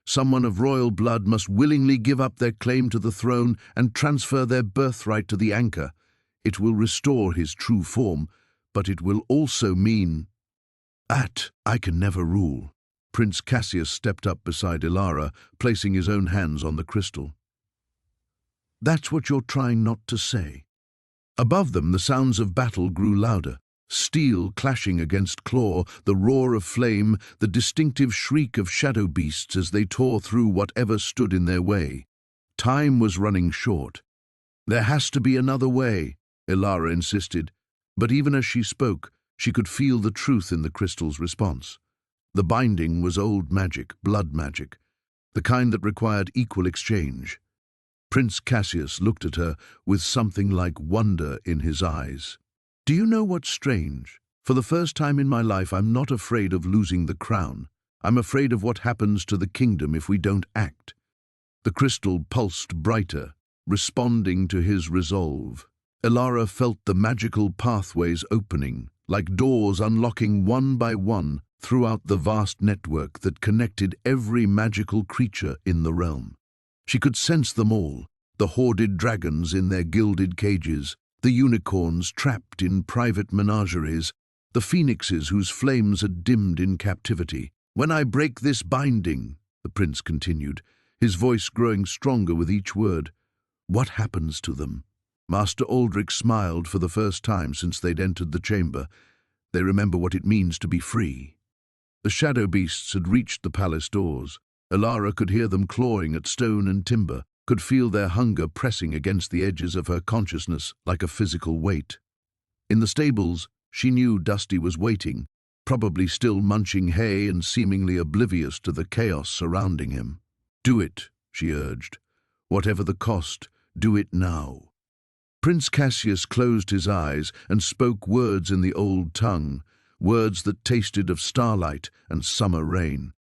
Someone of royal blood must willingly give up their claim to the throne and transfer their birthright to the anchor. It will restore his true form, but it will also mean that I can never rule. Prince Cassius stepped up beside Ilara, placing his own hands on the crystal. That's what you're trying not to say. Above them, the sounds of battle grew louder. Steel clashing against claw, the roar of flame, the distinctive shriek of shadow beasts as they tore through whatever stood in their way. Time was running short. There has to be another way, Ilara insisted, but even as she spoke, she could feel the truth in the crystal's response. The binding was old magic, blood magic, the kind that required equal exchange. Prince Cassius looked at her with something like wonder in his eyes. Do you know what's strange? For the first time in my life, I'm not afraid of losing the crown. I'm afraid of what happens to the kingdom if we don't act. The crystal pulsed brighter, responding to his resolve. Ilara felt the magical pathways opening, like doors unlocking one by one throughout the vast network that connected every magical creature in the realm. She could sense them all, the hoarded dragons in their gilded cages, the unicorns trapped in private menageries, the phoenixes whose flames had dimmed in captivity. When I break this binding, the prince continued, his voice growing stronger with each word, what happens to them? Master Aldrich smiled for the first time since they'd entered the chamber. They remember what it means to be free. The shadow beasts had reached the palace doors. Ilara could hear them clawing at stone and timber, could feel their hunger pressing against the edges of her consciousness like a physical weight. In the stables, she knew Dusty was waiting, probably still munching hay and seemingly oblivious to the chaos surrounding him. Do it, she urged. Whatever the cost, do it now. Prince Cassius closed his eyes and spoke words in the old tongue, words that tasted of starlight and summer rain.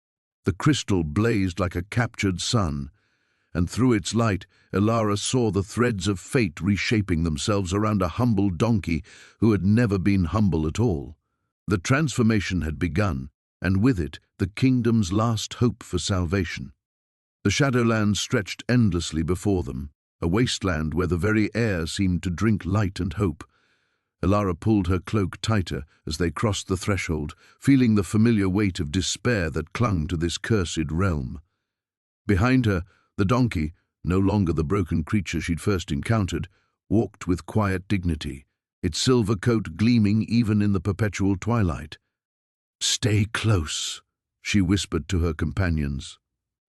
The crystal blazed like a captured sun, and through its light, Elara saw the threads of fate reshaping themselves around a humble donkey who had never been humble at all. The transformation had begun, and with it, the kingdom's last hope for salvation. The Shadowlands stretched endlessly before them, a wasteland where the very air seemed to drink light and hope. Elara pulled her cloak tighter as they crossed the threshold, feeling the familiar weight of despair that clung to this cursed realm. Behind her, the donkey, no longer the broken creature she'd first encountered, walked with quiet dignity, its silver coat gleaming even in the perpetual twilight. "Stay close," she whispered to her companions.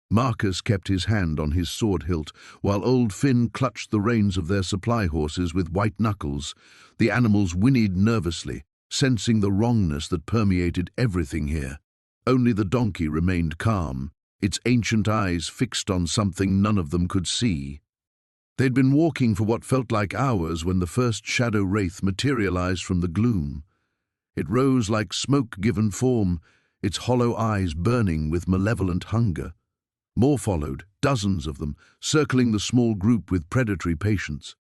Marcus kept his hand on his sword hilt, while old Finn clutched the reins of their supply horses with white knuckles. The animals whinnied nervously, sensing the wrongness that permeated everything here. Only the donkey remained calm, its ancient eyes fixed on something none of them could see. They'd been walking for what felt like hours when the first shadow wraith materialized from the gloom. It rose like smoke given form, its hollow eyes burning with malevolent hunger. More followed, dozens of them, circling the small group with predatory patience.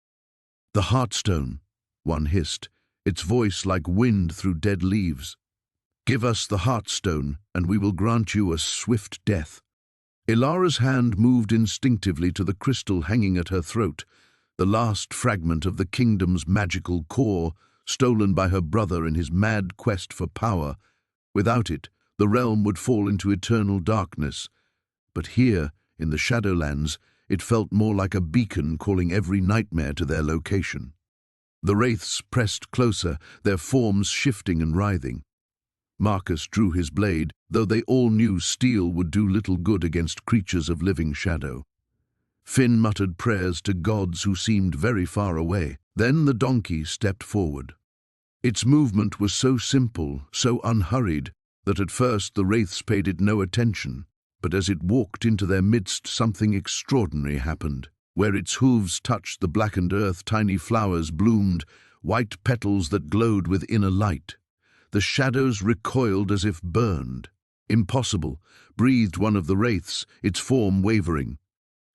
"The Heartstone," one hissed, its voice like wind through dead leaves. "Give us the Heartstone, and we will grant you a swift death." Elara's hand moved instinctively to the crystal hanging at her throat, the last fragment of the kingdom's magical core, stolen by her brother in his mad quest for power. Without it, the realm would fall into eternal darkness. But here, in the Shadowlands, it felt more like a beacon calling every nightmare to their location. The wraiths pressed closer, their forms shifting and writhing. Marcus drew his blade, though they all knew steel would do little good against creatures of living shadow. Finn muttered prayers to gods who seemed very far away. Then the donkey stepped forward. Its movement was so simple, so unhurried, that at first the wraiths paid it no attention. But as it walked into their midst, something extraordinary happened. Where its hooves touched the blackened earth, tiny flowers bloomed, white petals that glowed with inner light. The shadows recoiled as if burned. "Impossible," breathed one of the wraiths, its form wavering.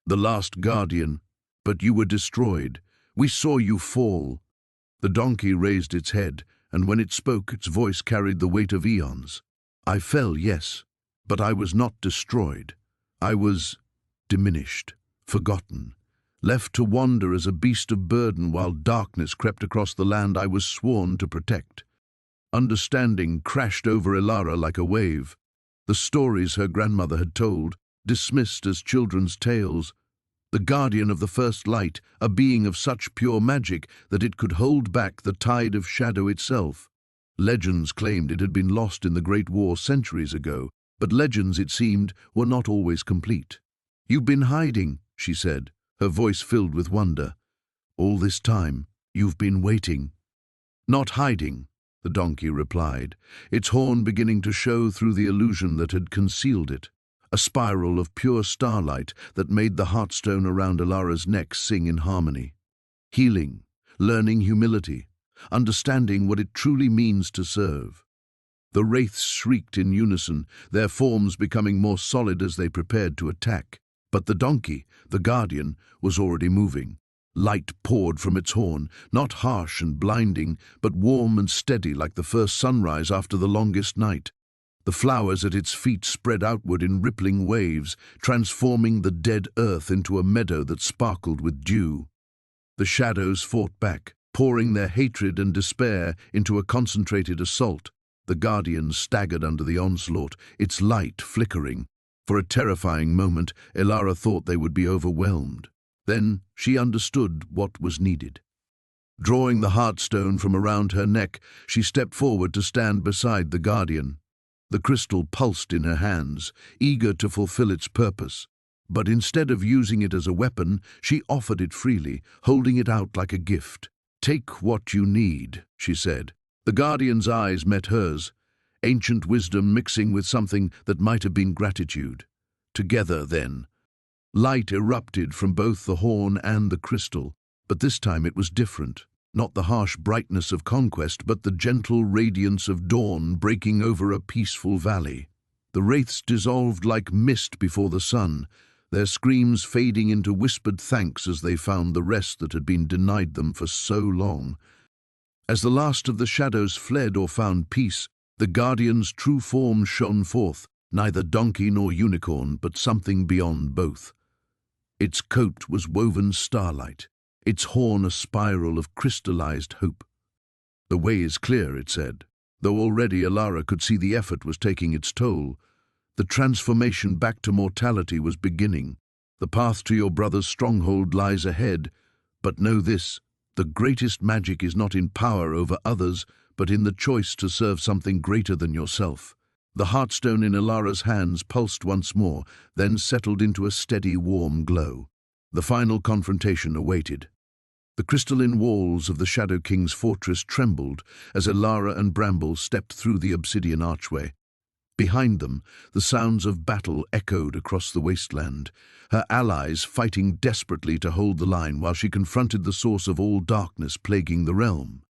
"The last guardian, but you were destroyed. We saw you fall." The donkey raised its head, and when it spoke, its voice carried the weight of eons. "I fell, yes. But I was not destroyed. I was diminished, forgotten, left to wander as a beast of burden while darkness crept across the land I was sworn to protect." Understanding crashed over Elara like a wave. The stories her grandmother had told, dismissed as children's tales. The guardian of the first light, a being of such pure magic that it could hold back the tide of shadow itself. Legends claimed it had been lost in the Great War centuries ago, but legends, it seemed, were not always complete. "You've been hiding," she said, her voice filled with wonder. "All this time, you've been waiting." "Not hiding," the donkey replied, its horn beginning to show through the illusion that had concealed it, a spiral of pure starlight that made the heartstone around Elara's neck sing in harmony. Healing, learning humility, understanding what it truly means to serve. The wraiths shrieked in unison, their forms becoming more solid as they prepared to attack. But the donkey, the guardian, was already moving. Light poured from its horn, not harsh and blinding, but warm and steady like the first sunrise after the longest night. The flowers at its feet spread outward in rippling waves, transforming the dead earth into a meadow that sparkled with dew. The shadows fought back, pouring their hatred and despair into a concentrated assault. The guardian staggered under the onslaught, its light flickering. For a terrifying moment, Elara thought they would be overwhelmed. Then she understood what was needed. Drawing the heartstone from around her neck, she stepped forward to stand beside the guardian. The crystal pulsed in her hands, eager to fulfill its purpose. But instead of using it as a weapon, she offered it freely, holding it out like a gift. "Take what you need," she said. The guardian's eyes met hers, ancient wisdom mixing with something that might have been gratitude. Together, then. Light erupted from both the horn and the crystal, but this time it was different. Not the harsh brightness of conquest, but the gentle radiance of dawn breaking over a peaceful valley. The wraiths dissolved like mist before the sun, their screams fading into whispered thanks as they found the rest that had been denied them for so long. As the last of the shadows fled or found peace, the Guardian's true form shone forth, neither donkey nor unicorn, but something beyond both. Its coat was woven starlight, its horn a spiral of crystallized hope. "The way is clear," it said, though already Alara could see the effort was taking its toll. The transformation back to mortality was beginning. The path to your brother's stronghold lies ahead, but know this, the greatest magic is not in power over others, but in the choice to serve something greater than yourself. The heartstone in Alara's hands pulsed once more, then settled into a steady, warm glow. The final confrontation awaited. The crystalline walls of the Shadow King's fortress trembled as Alara and Bramble stepped through the obsidian archway. Behind them, the sounds of battle echoed across the wasteland, her allies fighting desperately to hold the line while she confronted the source of all darkness plaguing the realm.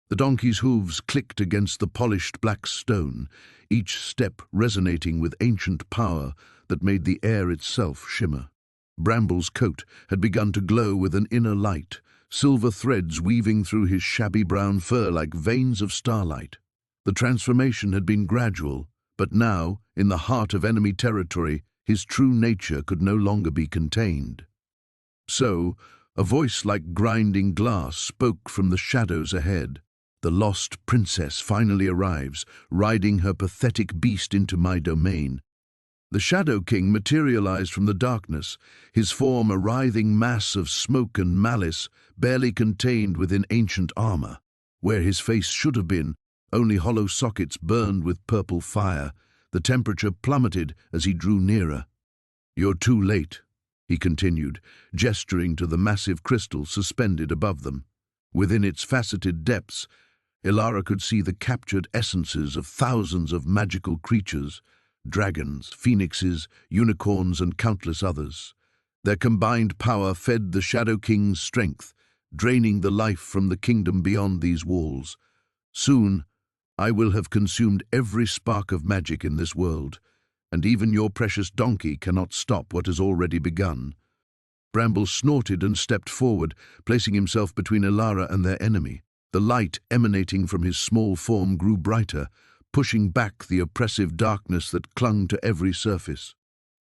The donkey's hooves clicked against the polished black stone, each step resonating with ancient power that made the air itself shimmer. Bramble's coat had begun to glow with an inner light, silver threads weaving through his shabby brown fur like veins of starlight. The transformation had been gradual, but now, in the heart of enemy territory, his true nature could no longer be contained. So, a voice like grinding glass spoke from the shadows ahead. "The lost princess finally arrives, riding her pathetic beast into my domain." The Shadow King materialized from the darkness, his form a writhing mass of smoke and malice, barely contained within ancient armor. Where his face should have been, only hollow sockets burned with purple fire. The temperature plummeted as he drew nearer. "You're too late," he continued, gesturing to the massive crystal suspended above them. Within its faceted depths, Alara could see the captured essences of thousands of magical creatures, dragons, phoenixes, unicorns, and countless others. Their combined power fed the Shadow King's strength, draining the life from the kingdom beyond these walls. "Soon, I will have consumed every spark of magic in this world, and even your precious donkey cannot stop what has already begun." Bramble snorted and stepped forward, placing himself between Alara and their enemy. The light emanating from his small form grew brighter, pushing back the oppressive darkness that clung to every surface.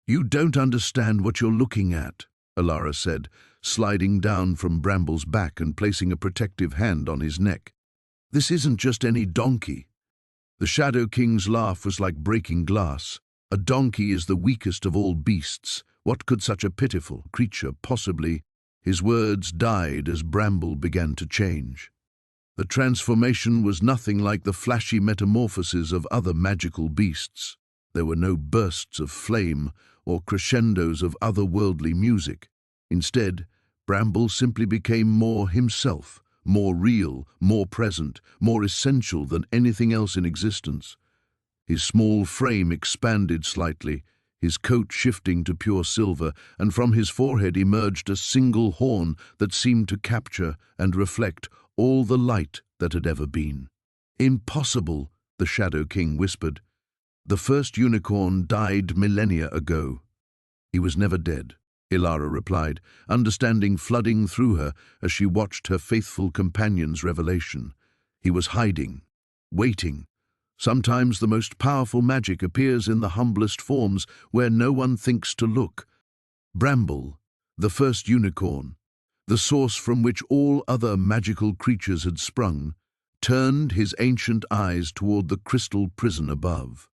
"You don't understand what you're looking at," Alara said, sliding down from Bramble's back and placing a protective hand on his neck. "This isn't just any donkey." The Shadow King's laugh was like breaking glass. "A donkey is the weakest of all beasts. What could such a pitiful creature possibly—" His words died as Bramble began to change. The transformation was nothing like the flashy metamorphoses of other magical beasts. There were no bursts of flame or crescendos of otherworldly music. Instead, Bramble simply became more himself, more real, more present, more essential than anything else in existence. His small frame expanded slightly, his coat shifting to pure silver, and from his forehead emerged a single horn that seemed to capture and reflect all the light that had ever been. "Impossible," the Shadow King whispered. "The first unicorn died millennia ago." "He was never dead," Alara replied, understanding flooding through her as she watched her faithful companion's revelation. "He was hiding, waiting. Sometimes the most powerful magic appears in the humblest forms where no one thinks to look." Bramble, the first unicorn, the source from which all other magical creatures had sprung, turned his ancient eyes toward the crystal prison above.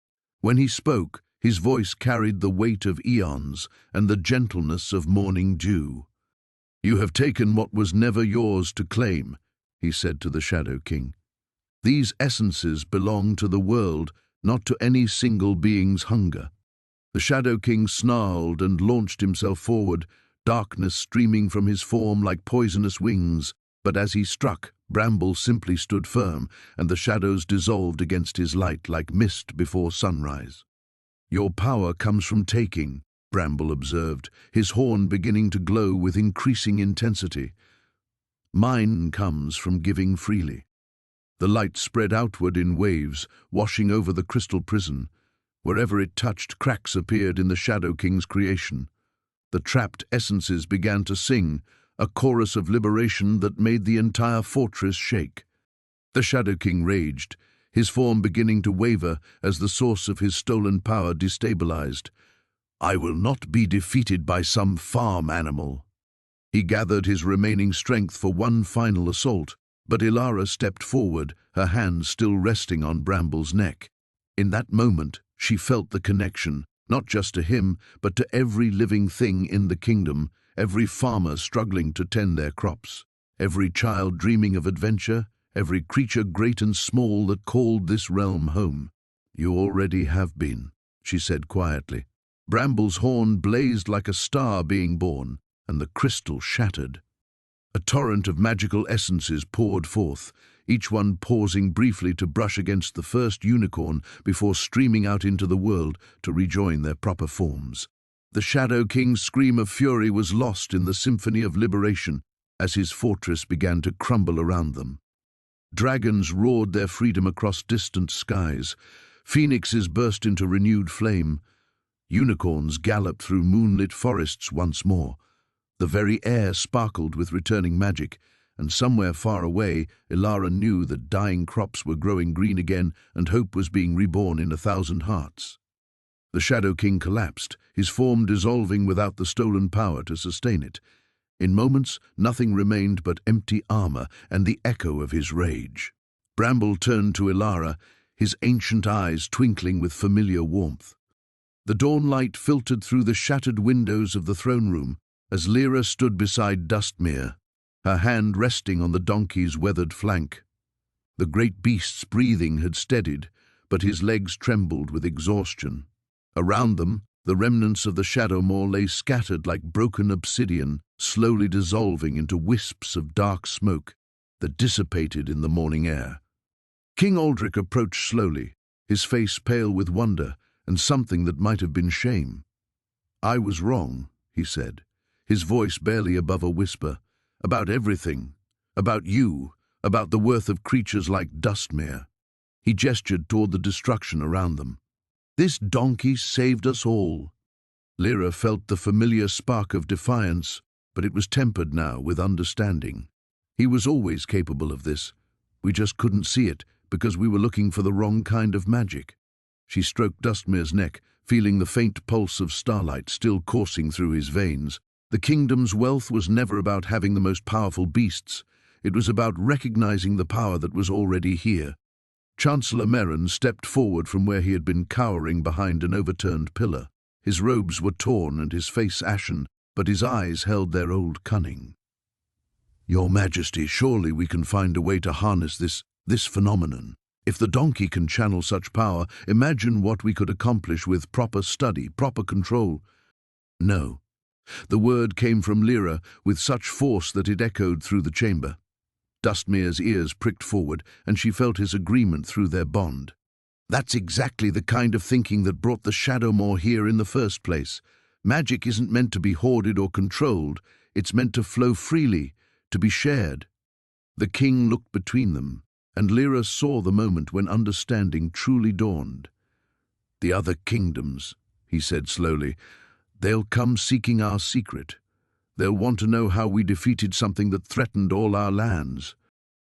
When he spoke, his voice carried the weight of eons and the gentleness of morning dew. "You have taken what was never yours to claim," he said to the Shadow King. "These essences belong to the world, not to any single being's hunger." The Shadow King snarled and launched himself forward, darkness streaming from his form like poisonous wings. But as he struck, Bramble simply stood firm, and the shadows dissolved against his light like mist before sunrise. "Your power comes from taking," Bramble observed, his horn beginning to glow with increasing intensity. "Mine comes from giving freely." The light spread outward in waves, washing over the crystal prison. Wherever it touched, cracks appeared in the Shadow King's creation. The trapped essences began to sing, a chorus of liberation that made the entire fortress shake. The Shadow King raged, his form beginning to waver as the source of his stolen power destabilized. "I will not be defeated by some farm animal." He gathered his remaining strength for one final assault, but Ilara stepped forward, her hands still resting on Bramble's neck. In that moment, she felt the connection, not just to him, but to every living thing in the kingdom, every farmer struggling to tend their crops, every child dreaming of adventure, every creature great and small that called this realm home. "You already have been," she said quietly. Bramble's horn blazed like a star being born, and the crystal shattered. A torrent of magical essences poured forth, each one pausing briefly to brush against the first unicorn before streaming out into the world to rejoin their proper forms. The Shadow King's scream of fury was lost in the symphony of liberation as his fortress began to crumble around them. Dragons roared their freedom across distant skies, phoenixes burst into renewed flame, unicorns galloped through moonlit forests once more. The very air sparkled with returning magic, and somewhere far away, Ilara knew that dying crops were growing green again and hope was being reborn in 1,000 hearts. The Shadow King collapsed, his form dissolving without the stolen power to sustain it. In moments, nothing remained but empty armor and the echo of his rage. Bramble turned to Ilara, his ancient eyes twinkling with familiar warmth. The dawn light filtered through the shattered windows of the throne room as Lyra stood beside Dustmere, her hand resting on the donkey's weathered flank. The great beast's breathing had steadied, but his legs trembled with exhaustion. Around them, the remnants of the Shadowmoor lay scattered like broken obsidian, slowly dissolving into wisps of dark smoke that dissipated in the morning air. King Aldrich approached slowly, his face pale with wonder and something that might have been shame. "I was wrong," he said, his voice barely above a whisper, "about everything, about you, about the worth of creatures like Dustmere." He gestured toward the destruction around them. "This donkey saved us all." Lyra felt the familiar spark of defiance, but it was tempered now with understanding. "He was always capable of this. We just couldn't see it because we were looking for the wrong kind of magic." She stroked Dustmere's neck, feeling the faint pulse of starlight still coursing through his veins. The kingdom's wealth was never about having the most powerful beasts. It was about recognizing the power that was already here. Chancellor Merrin stepped forward from where he had been cowering behind an overturned pillar. His robes were torn and his face ashen, but his eyes held their old cunning. "Your Majesty, surely we can find a way to harness this phenomenon. If the donkey can channel such power, imagine what we could accomplish with proper study, proper control." "No." The word came from Lyra with such force that it echoed through the chamber. Dustmere's ears pricked forward, and she felt his agreement through their bond. "That's exactly the kind of thinking that brought the Shadowmoor here in the first place. Magic isn't meant to be hoarded or controlled. It's meant to flow freely, to be shared." The king looked between them, and Lyra saw the moment when understanding truly dawned. "The other kingdoms," he said slowly, "they'll come seeking our secret. They'll want to know how we defeated something that threatened all our lands."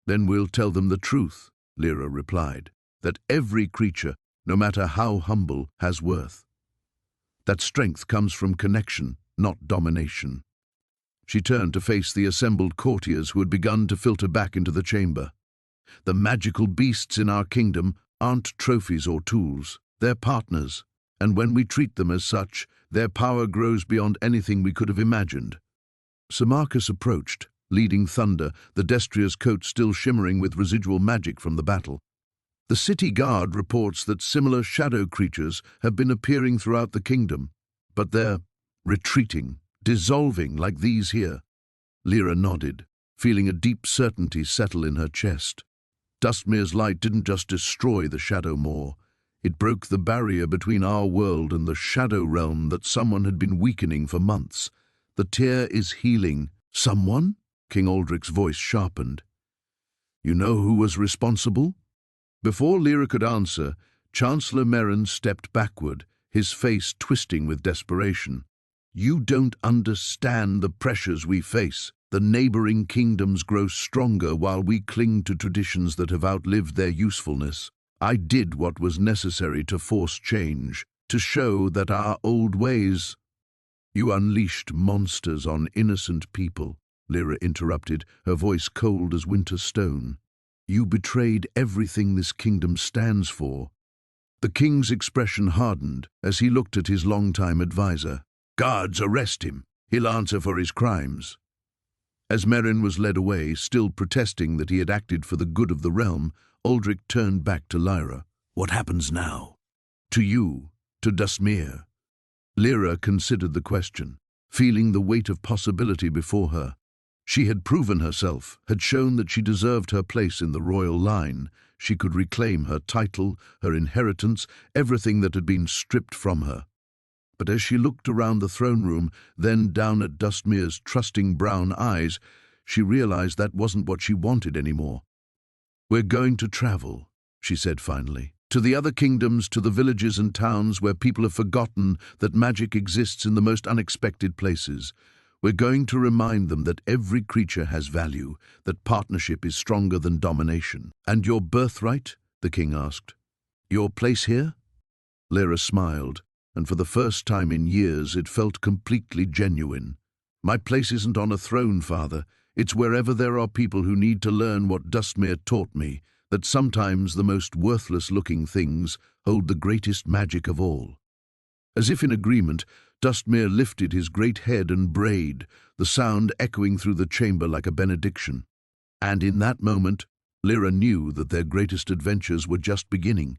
"Then we'll tell them the truth," Lyra replied, "that every creature, no matter how humble, has worth. That strength comes from connection, not domination." She turned to face the assembled courtiers who had begun to filter back into the chamber. "The magical beasts in our kingdom aren't trophies or tools. They're partners, and when we treat them as such, their power grows beyond anything we could have imagined." Sir Marcus approached, leading Thunder, the Destria's coat still shimmering with residual magic from the battle. "The city guard reports that similar shadow creatures have been appearing throughout the kingdom, but they're retreating, dissolving like these here." Lyra nodded, feeling a deep certainty settle in her chest. Dustmere's light didn't just destroy the Shadowmoor. It broke the barrier between our world and the shadow realm that someone had been weakening for months. "The tear is healing." "Someone?" King Aldrich's voice sharpened. "You know who was responsible?" Before Lyra could answer, Chancellor Merrin stepped backward, his face twisting with desperation. You don't understand the pressures we face. The neighboring kingdoms grow stronger while we cling to traditions that have outlived their usefulness. I did what was necessary to force change, to show that our old ways— You unleashed monsters on innocent people, Lyra interrupted, her voice cold as winter stone. You betrayed everything this kingdom stands for. The king's expression hardened as he looked at his longtime advisor. Guards, arrest him. He'll answer for his crimes. As Meryn was led away, still protesting that he had acted for the good of the realm, Aldrich turned back to Lyra. What happens now? To you, to Dustmere. Lyra considered the question, feeling the weight of possibility before her. She had proven herself, had shown that she deserved her place in the royal line. She could reclaim her title, her inheritance, everything that had been stripped from her. But as she looked around the throne room, then down at Dustmere's trusting brown eyes, she realized that wasn't what she wanted anymore. We're going to travel, she said finally, to the other kingdoms, to the villages and towns where people have forgotten that magic exists in the most unexpected places. We're going to remind them that every creature has value, that partnership is stronger than domination. And your birthright? The king asked. Your place here? Lyra smiled, and for the first time in years it felt completely genuine. My place isn't on a throne, Father. It's wherever there are people who need to learn what Dustmere taught me, that sometimes the most worthless-looking things hold the greatest magic of all. As if in agreement, Dustmere lifted his great head and brayed, the sound echoing through the chamber like a benediction. And in that moment, Lyra knew that their greatest adventures were just beginning.